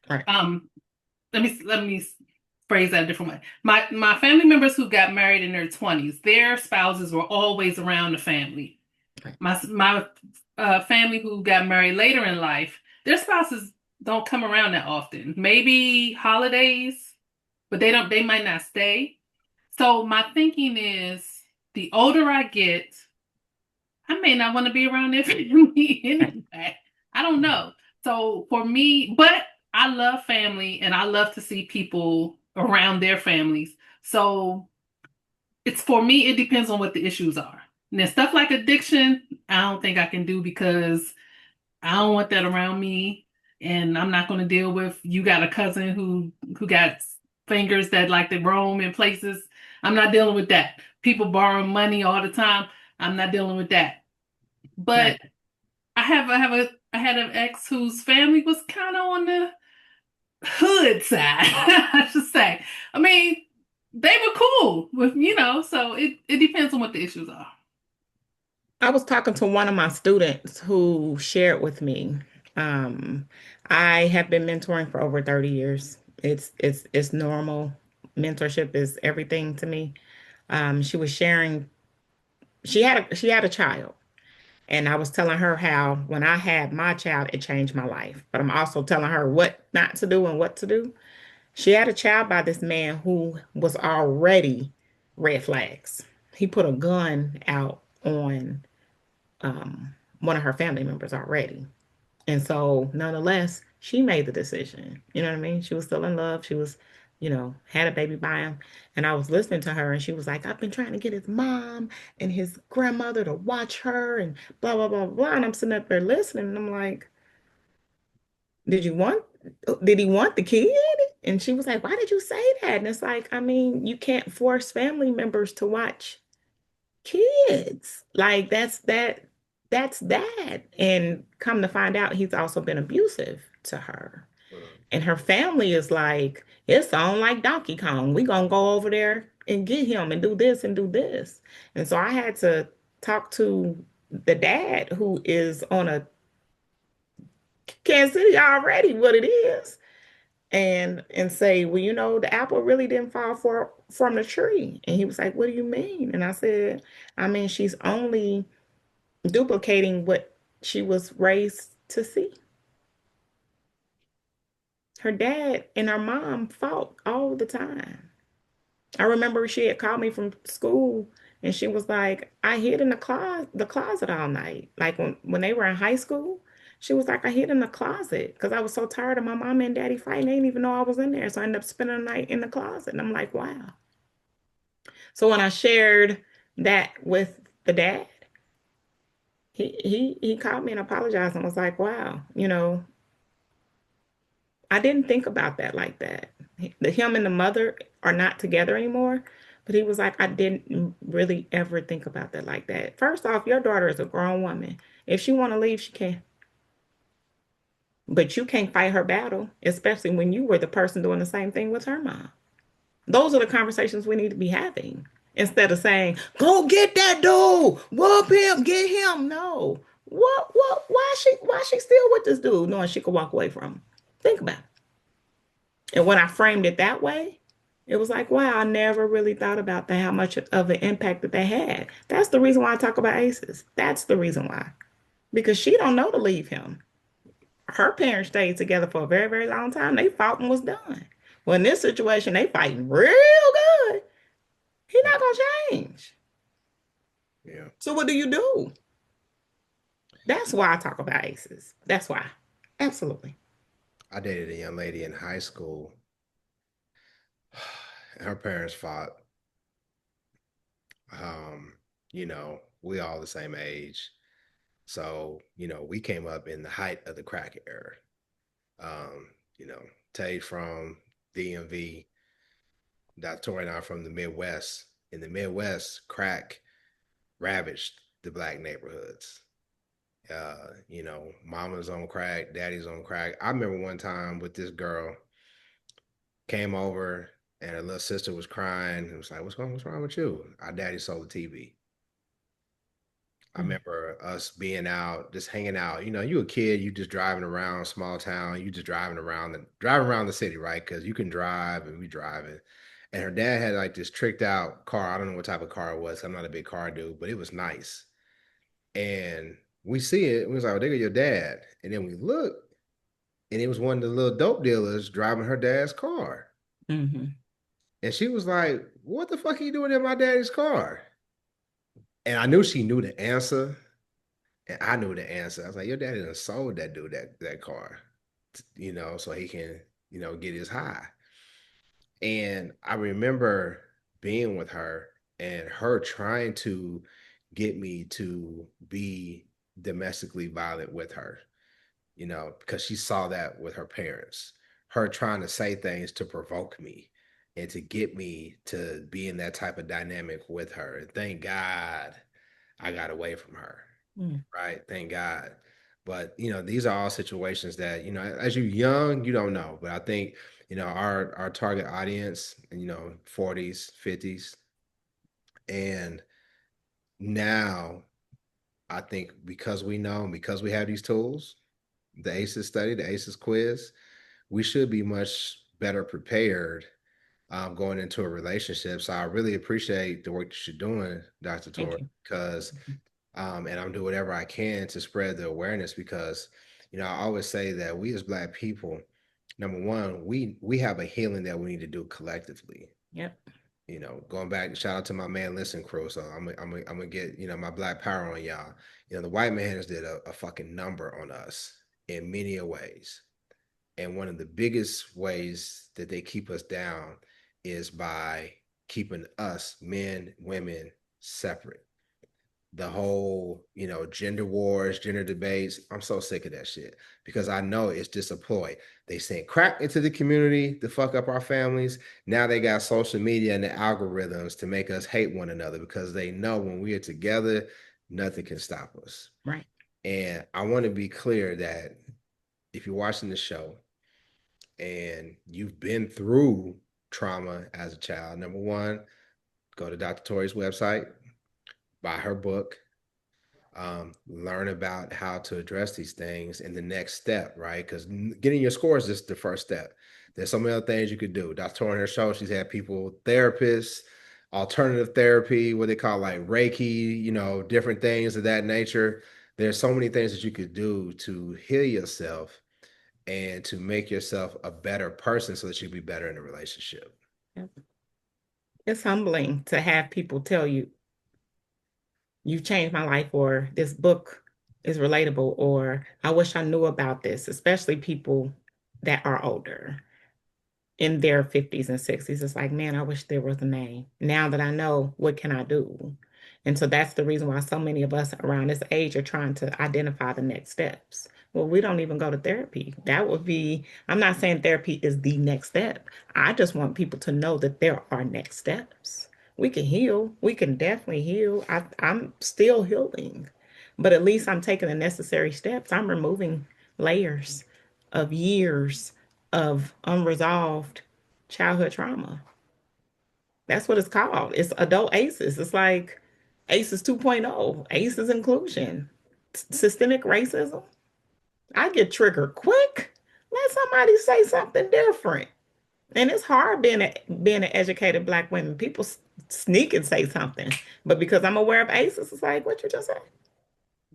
Right. Let me phrase that a different way. My family members who got married in their 20s, their spouses were always around the family. Right. My family who got married later in life, their spouses don't come around that often. Maybe holidays, but they might not stay. So my thinking is the older I get, I may not want to be around their family anyway. I don't know. So for me, but I love family and I love to see people around their families. So it's for me, it depends on what the issues are. And then stuff like addiction, I don't think I can do because I don't want that around me. And I'm not going to deal with you got a cousin who got fingers that like to roam in places. I'm not dealing with that. People borrowing money all the time. I'm not dealing with that. Right. But I had an ex whose family was kind of on the hood side, I should say. I mean, they were cool with, so it depends on what the issues are. I was talking to one of my students who shared with me. Um, I have been mentoring for over 30 years. It's normal. Mentorship is everything to me. She was sharing, she had a child. And I was telling her how when I had my child, it changed my life. But I'm also telling her what not to do and what to do. She had a child by this man who was already red flags. He put a gun out on one of her family members already. And so, nonetheless, she made the decision. You know what I mean? She was still in love. She was, had a baby by him. And I was listening to her, and she was like, I've been trying to get his mom and his grandmother to watch her, and blah, blah, blah, blah. And I'm sitting up there listening, and I'm like, did you want, did he want the kid? And she was like, why did you say that? And it's like, I mean, you can't force family members to watch kids. Like that's that. And come to find out he's also been abusive to her. And her family is like, it's on like Donkey Kong. We gonna go over there and get him and do this and do this. And so I had to talk to the dad who is on a Kansas City already what it is and say, well, the apple really didn't fall from the tree. And he was like, what do you mean? And I said, I mean, she's only duplicating what she was raised to see. Her dad and her mom fought all the time. I remember she had called me from school and she was like, I hid in the closet all night. Like when they were in high school, she was like, I hid in the closet because I was so tired of my mom and daddy fighting. They didn't even know I was in there. So I ended up spending the night in the closet. And I'm like, wow. So when I shared that with the dad, he called me and apologized and was like, wow, I didn't think about that like that. Him and the mother are not together anymore, but he was like, I didn't really ever think about that like that. First off, your daughter is a grown woman. If she want to leave, she can. But you can't fight her battle, especially when you were the person doing the same thing with her mom. Those are the conversations we need to be having instead of saying, "Go get that dude, whoop him, get him." No, what? Why she still with this dude, knowing she could walk away from him? Think about it. And when I framed it that way, it was like, wow, I never really thought about that, how much of an impact that they had. That's the reason why I talk about aces. That's the reason why. Because she don't know to leave him. Her parents stayed together for a very, very long time. They fought and was done. Well, in this situation, they fighting real good. He's not gonna change. Yeah. So what do you do? That's why I talk about aces. That's why. Absolutely. I dated a young lady in high school. Her parents fought. Um, we all the same age. So, we came up in the height of the crack era. Um, you know, Tay from DMV, Torie and I from the Midwest. In the Midwest, crack ravaged the black neighborhoods. Mama's on crack, daddy's on crack. I remember one time with this girl came over and her little sister was crying and was like, what's wrong with you? Our daddy sold the TV. I remember us being out, just hanging out. You a kid, you just driving around small town, you just driving around the city, right? Because you can drive and we driving. And her dad had like this tricked out car. I don't know what type of car it was. I'm not a big car dude, but it was nice. And we see it, we was like, oh, there go your dad. And then we look, and it was one of the little dope dealers driving her dad's car. Mm-hmm. And she was like, what the fuck are you doing in my daddy's car? And I knew she knew the answer. And I knew the answer. I was like, your daddy done sold that dude that car, so he can, get his high. And I remember being with her and her trying to get me to be domestically violent with her, because she saw that with her parents. Her trying to say things to provoke me and to get me to be in that type of dynamic with her. And thank God I got away from her. Mm. Right. Thank God. But these are all situations that, as you're young, you don't know. But I think, our target audience, 40s, 50s. And now I think because we know and because we have these tools, the ACEs study, the ACEs quiz, we should be much better prepared going into a relationship. So I really appreciate the work that you're doing, Dr. Thank Torie, you. because and I'm doing whatever I can to spread the awareness because, I always say that we as Black people, number one, we have a healing that we need to do collectively. Yep. Going back, shout out to my man Listen Crew. So I'm gonna get, my Black power on y'all. The white man has did a fucking number on us in many ways. And one of the biggest ways that they keep us down is by keeping us, men, women, separate. The whole, gender wars, gender debates. I'm so sick of that shit because I know it's just a ploy. They sent crack into the community to fuck up our families. Now they got social media and the algorithms to make us hate one another because they know when we are together, nothing can stop us. Right. And I want to be clear that if you're watching the show and you've been through trauma as a child, number one, go to Dr. Torie's website, buy her book, learn about how to address these things in the next step, right? Because getting your score is just the first step. There's so many other things you could do. Dr. Torie on her show, she's had people, therapists, alternative therapy, what they call like Reiki, different things of that nature. There's so many things that you could do to heal yourself and to make yourself a better person so that you can be better in a relationship. Yep. It's humbling to have people tell you, you've changed my life, or this book is relatable, or I wish I knew about this, especially people that are older in their 50s and 60s. It's like, man, I wish there was a name. Now that I know, what can I do? And so that's the reason why so many of us around this age are trying to identify the next steps. Well, we don't even go to therapy. That would be, I'm not saying therapy is the next step. I just want people to know that there are next steps. We can heal. We can definitely heal. I'm still healing, but at least I'm taking the necessary steps. I'm removing layers of years of unresolved childhood trauma. That's what it's called. It's adult ACEs. It's like ACEs 2.0, ACEs inclusion, systemic racism. I get triggered quick. Let somebody say something different. And it's hard being an educated Black woman. People sneak and say something, but because I'm aware of ACEs, it's like, what you just say?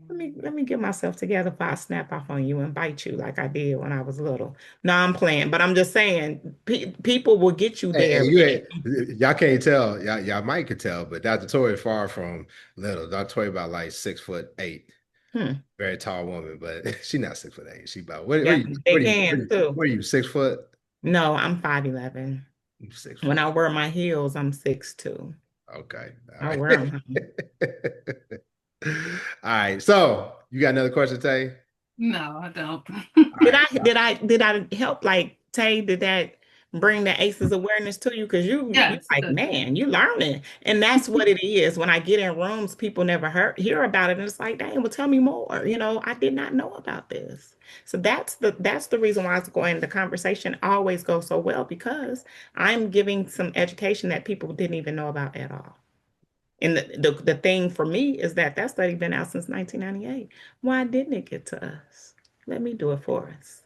Let me get myself together before I snap off on you and bite you like I did when I was little. No, I'm playing, but I'm just saying people will get you Hey, there. y'all can't tell, y'all might could tell, but Dr. Torie is far from little. Dr. Torie about like 6'8", Hmm. very tall woman, but she's not 6'8". She about what are Yeah, you? they can too. What are you? 6 foot? No, I'm 5'11". 6 When foot. I wear my heels, I'm 6'2". Okay, all I right. wear them. All right. So you got another question, Tay? No, I don't. All Did right. I help, like, Tay? Did that bring the ACEs awareness to you? Because you Yes, like, good. man, you learning. And that's what it is. When I get in rooms, people never hear about it. And it's like, dang, well, tell me more. I did not know about this. So that's the reason why it's going, the conversation always goes so well, because I'm giving some education that people didn't even know about at all. And the thing for me is that study been out since 1998. Why didn't it get to us? Let me do it for us.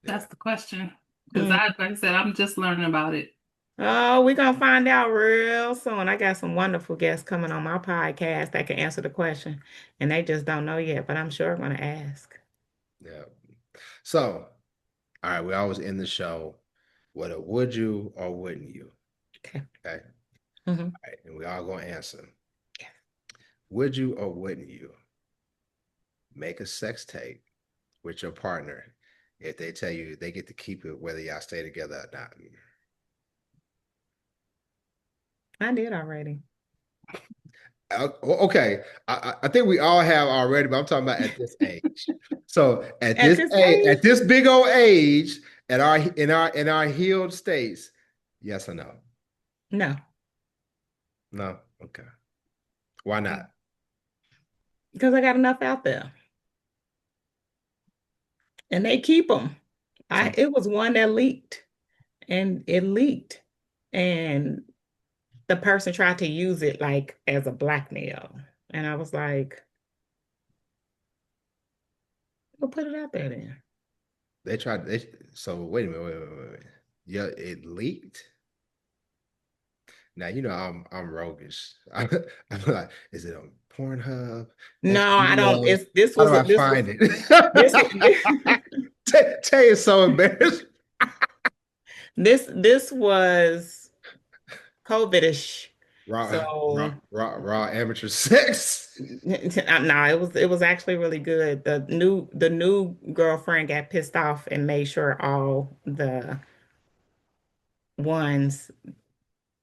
That's Yeah. the question. Because Mm. like I said, I'm just learning about it. Oh, we're gonna find out real soon. I got some wonderful guests coming on my podcast that can answer the question, and they just don't know yet, but I'm sure I'm gonna ask. Yeah. So, all right, we always end the show. What a would you or wouldn't you? Okay. Okay. Mm-hmm. All right. And we all gonna answer. Would you or wouldn't you make a sex tape with your partner if they tell you they get to keep it whether y'all stay together or not? I did already. Okay, I think we all have already, but I'm talking about at this age. So at At this this age, age, at this big old age, at our in our healed states, yes or no? no, No. Okay. Why not? because I got enough out there, and they keep them. So It was one that leaked, and it leaked, and the person tried to use it like as a blackmail. And I was like, we'll put it out there then. they tried. So wait a minute. Wait. Yeah, it leaked. Now you know I'm roguish. I'm like, is it on Pornhub, No, I don't. HBO? It's this How was do I this find was it? this Tay is so embarrassed. this was COVID-ish. Raw, So raw amateur sex. no, it was actually really good. The new girlfriend got pissed off and made sure all the ones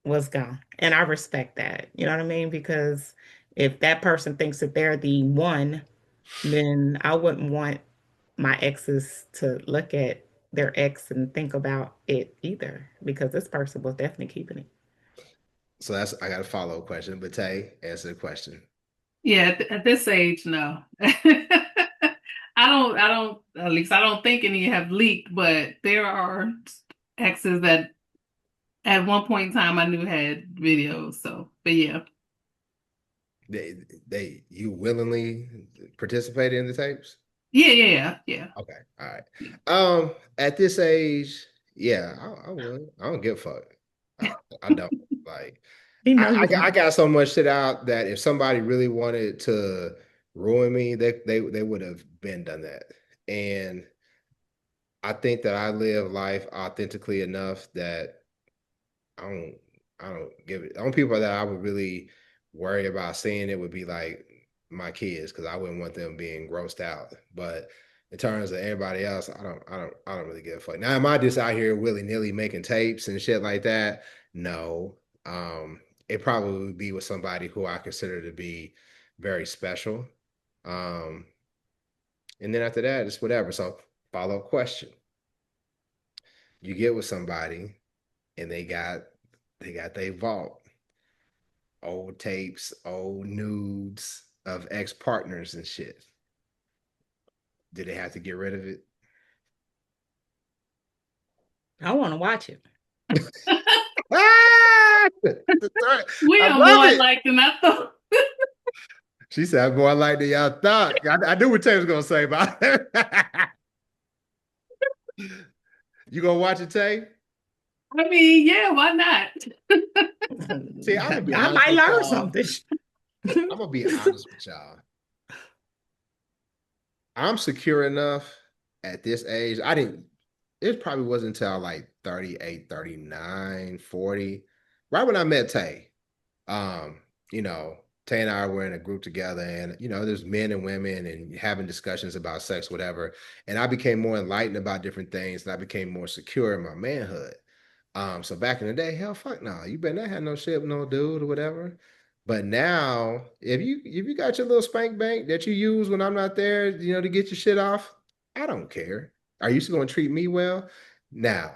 was gone. And I respect that. You know what I mean? Because if that person thinks that they're the one, then I wouldn't want my exes to look at their ex and think about it either, because this person was definitely keeping it. So I got a follow-up question, but Tay, answer the question. Yeah, at this age, no. I don't, at least I don't think any have leaked, but there are exes that at one point in time I knew had videos. So, but yeah. You willingly participated in the tapes? Yeah. Okay, all right. At this age, yeah, I would. I don't give a fuck. I don't like. You know you I don't. got so much shit out that if somebody really wanted to ruin me, they would have been done that. And I think that I live life authentically enough that I don't I don't give it. The only people that I would really worry about seeing it would be like my kids because I wouldn't want them being grossed out. But in terms of everybody else, I don't really give a fuck. Now, am I just out here willy-nilly making tapes and shit like that? No. It probably would be with somebody who I consider to be very special. Um, and then after that, it's whatever. So follow-up question. You get with somebody and they got their vault, old tapes, old nudes of ex-partners and shit. Did they have to get rid of it? I want to watch it. Ah! We I are love more it. alike than I thought. She said, more like than y'all thought. I knew what Tay was going to say about it. You going to watch it, Tay? I mean, yeah, why not? See, I'm going to be I honest might with learn y'all. something. I'm going to be honest with y'all. I'm secure enough at this age. It probably wasn't until like 38, 39, 40, right when I met Tay. Um, you know, Tay and I were in a group together, and there's men and women and having discussions about sex, whatever. And I became more enlightened about different things, and I became more secure in my manhood. So back in the day, hell, fuck no, you better not have no shit with no dude or whatever. But now, if you got your little spank bank that you use when I'm not there, to get your shit off, I don't care. Are you still going to treat me well? Now,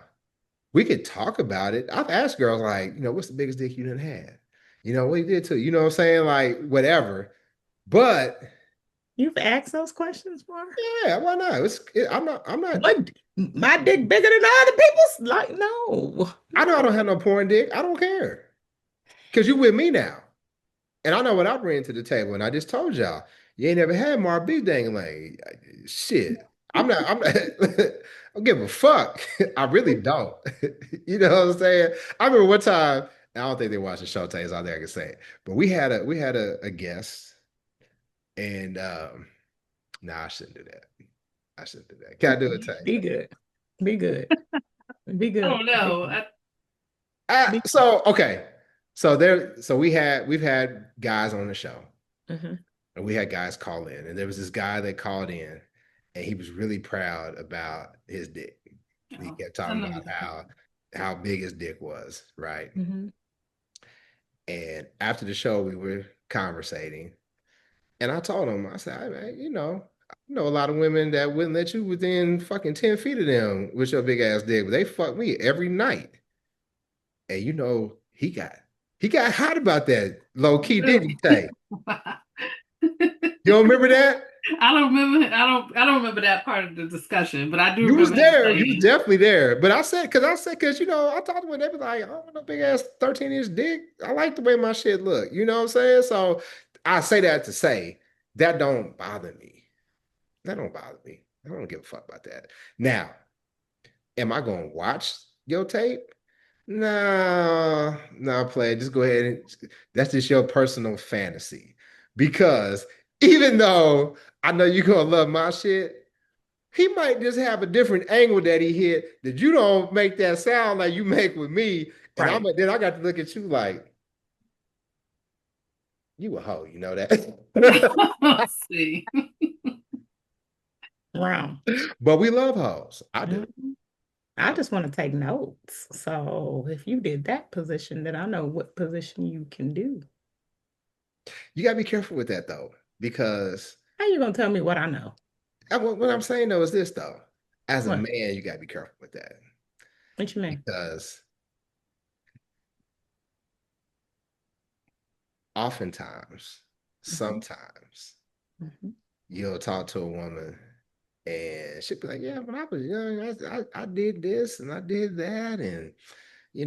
we could talk about it. I've asked girls like, what's the biggest dick you done had? What you did to, you know what I'm saying? Like, whatever. But You've asked those questions, Mark? yeah, why not? I'm not. What? My dick bigger than other people's? Like, no. I know I don't have no porn dick. I don't care. Because you with me now. And I know what I bring to the table. And I just told y'all, you ain't never had Marv B dangling. Shit. I'm not I don't give a fuck. I really don't. You know what I'm saying? I remember one time, I don't think they watched the show Tays out there, I can say it. But we had a guest, and nah, I shouldn't do that. I shouldn't do that. Can I do it, Tay? Be good. Be good. Be I good. don't know. Be So okay. So we've had guys on the show. Mhm. And we had guys call in, and there was this guy that called in, and he was really proud about his dick. He Oh, kept I talking know about how big his dick was, right? Mhm. And after the show, we were conversating, and I told him, I said, I know a lot of women that wouldn't let you within fucking 10 feet of them with your big ass dick, but they fuck me every night. And he got hot about that low key, didn't he, Tay? You don't remember that? I don't remember. I don't remember that part of the discussion, but I do You was remember him there. You was saying, definitely there. But because I talked to them, they be like, I don't want no big ass 13-inch dick. I like the way my shit look. You know what I'm saying? So I say that to say that don't bother me. That don't bother me. I don't give a fuck about that. Now, am I gonna watch your tape? No, play. Just go ahead and that's just your personal fantasy. Because even though I know you're gonna love my shit, he might just have a different angle that he hit that you don't make that sound like you make with me. And Right. then I got to look at you like you a hoe, you know that. Let's see. Wrong. But we love hoes. I do. Mhm. I just want to take notes. So if you did that position, then I know what position you can do. You gotta be careful with that though, because How you gonna tell me what I know? what I'm saying though is this though. As a What? man, you gotta be careful with that What you mean? because oftentimes, Mhm. sometimes Mhm. you'll talk to a woman and she'll be like, "Yeah, when I was young, I did this and I did that, and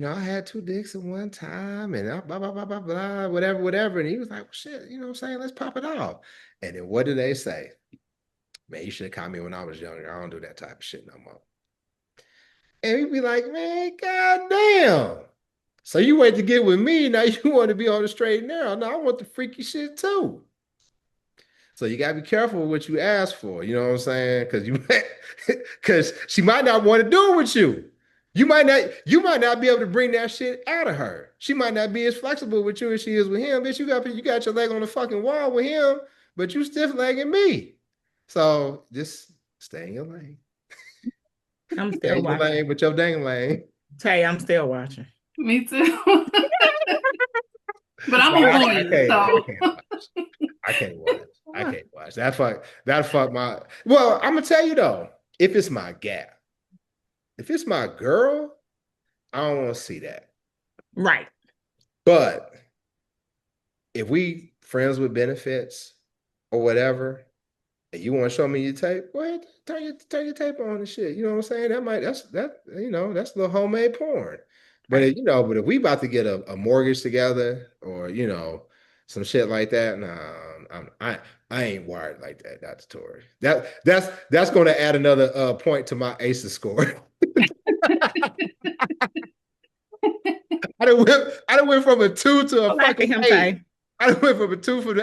I had two dicks at one time, and blah blah blah blah blah, whatever, whatever." And he was like, "Well, shit, you know what I'm saying? Let's pop it off." And then what do they say? Man, you should have caught me when I was younger. I don't do that type of shit no more. And he'd be like, "Man, goddamn. So you wait to get with me, now you want to be on the straight and narrow. No, I want the freaky shit too." So you gotta be careful with what you ask for. You know what I'm saying? Because she might not want to do it with you. You might not be able to bring that shit out of her. She might not be as flexible with you as she is with him. Bitch, you got your leg on the fucking wall with him, but you stiff legging me. So just stay in your lane. I'm Stay still in your watching. lane with your dang lane. Tay, I'm still watching. Me too. But No, I'm a I voyeur, can't. I so can't watch. I can't watch. I can't watch. That fuck my. Well, I'm gonna tell you though, if it's my gap, if it's my girl, I don't want to see that. Right. But if we friends with benefits or whatever, and you want to show me your tape, go ahead, turn your tape on and shit. You know what I'm saying? That's a little homemade porn. But Right. but if we about to get a mortgage together or some shit like that, nah, I ain't wired like that. That's Tory. That's going to add another point to my ACEs score. I done went from a 2 to a Go after fucking him, 8. Tay. I done went from a 2 to an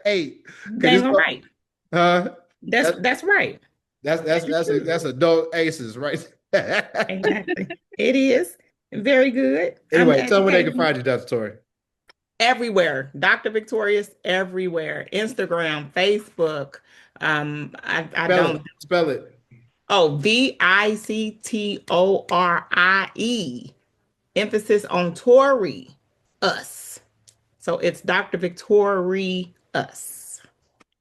8. Cause Dang all right. uh, That's that's that's right. that's As that's you that's should. that's adult ACEs right there. Exactly. It is very good. I'm Anyway, tell me where they can educating find you, Dr. Tory. everywhere. Dr. Victorious everywhere. Instagram, Facebook. I Spell it. don't. Spell it. Oh, VicTORIE. Emphasis on Torie, us. So it's Dr. VicTORIEus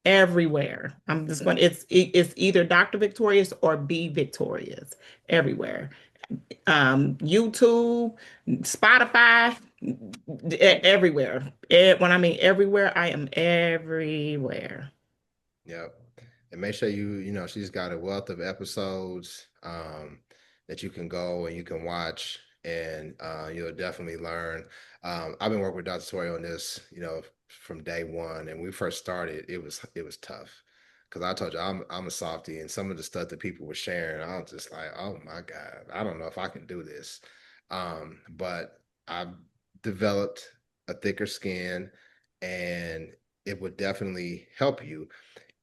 everywhere. I'm just going. It's either Dr. Victorious or Be Victorious everywhere. YouTube, Spotify, everywhere. When I mean everywhere, I am everywhere. Yep. And make sure she's got a wealth of episodes that you can go and you can watch, and you'll definitely learn. I've been working with Dr. Tory on this, from day one. And when we first started, it was tough. Because I told you I'm a softie, and some of the stuff that people were sharing, I was just like, oh my God, I don't know if I can do this. But I've developed a thicker skin, and it would definitely help you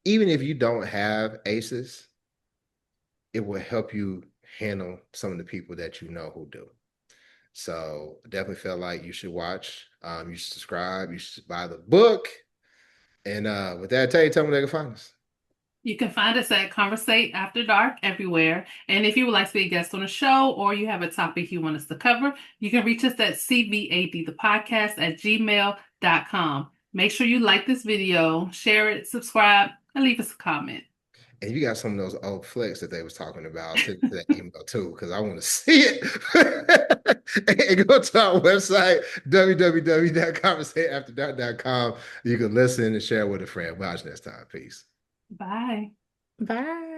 even if you don't have aces, it will help you handle some of the people that you know who do. So definitely feel like you should watch. You should subscribe. You should buy the book. And with that, tell me where they can find us. you can find us at Conversate After Dark everywhere. And if you would like to be a guest on the show or you have a topic you want us to cover, you can reach us at CVAD the podcast at gmail.com. Make sure you like this video, share it, subscribe, and leave us a comment. And you got some of those old flicks that they was talking about. Send it to that email too, because I want to see it. And go to our website, www.conversateafterdark.com. You can listen and share with a friend. Watch next time. Peace. Bye. Bye.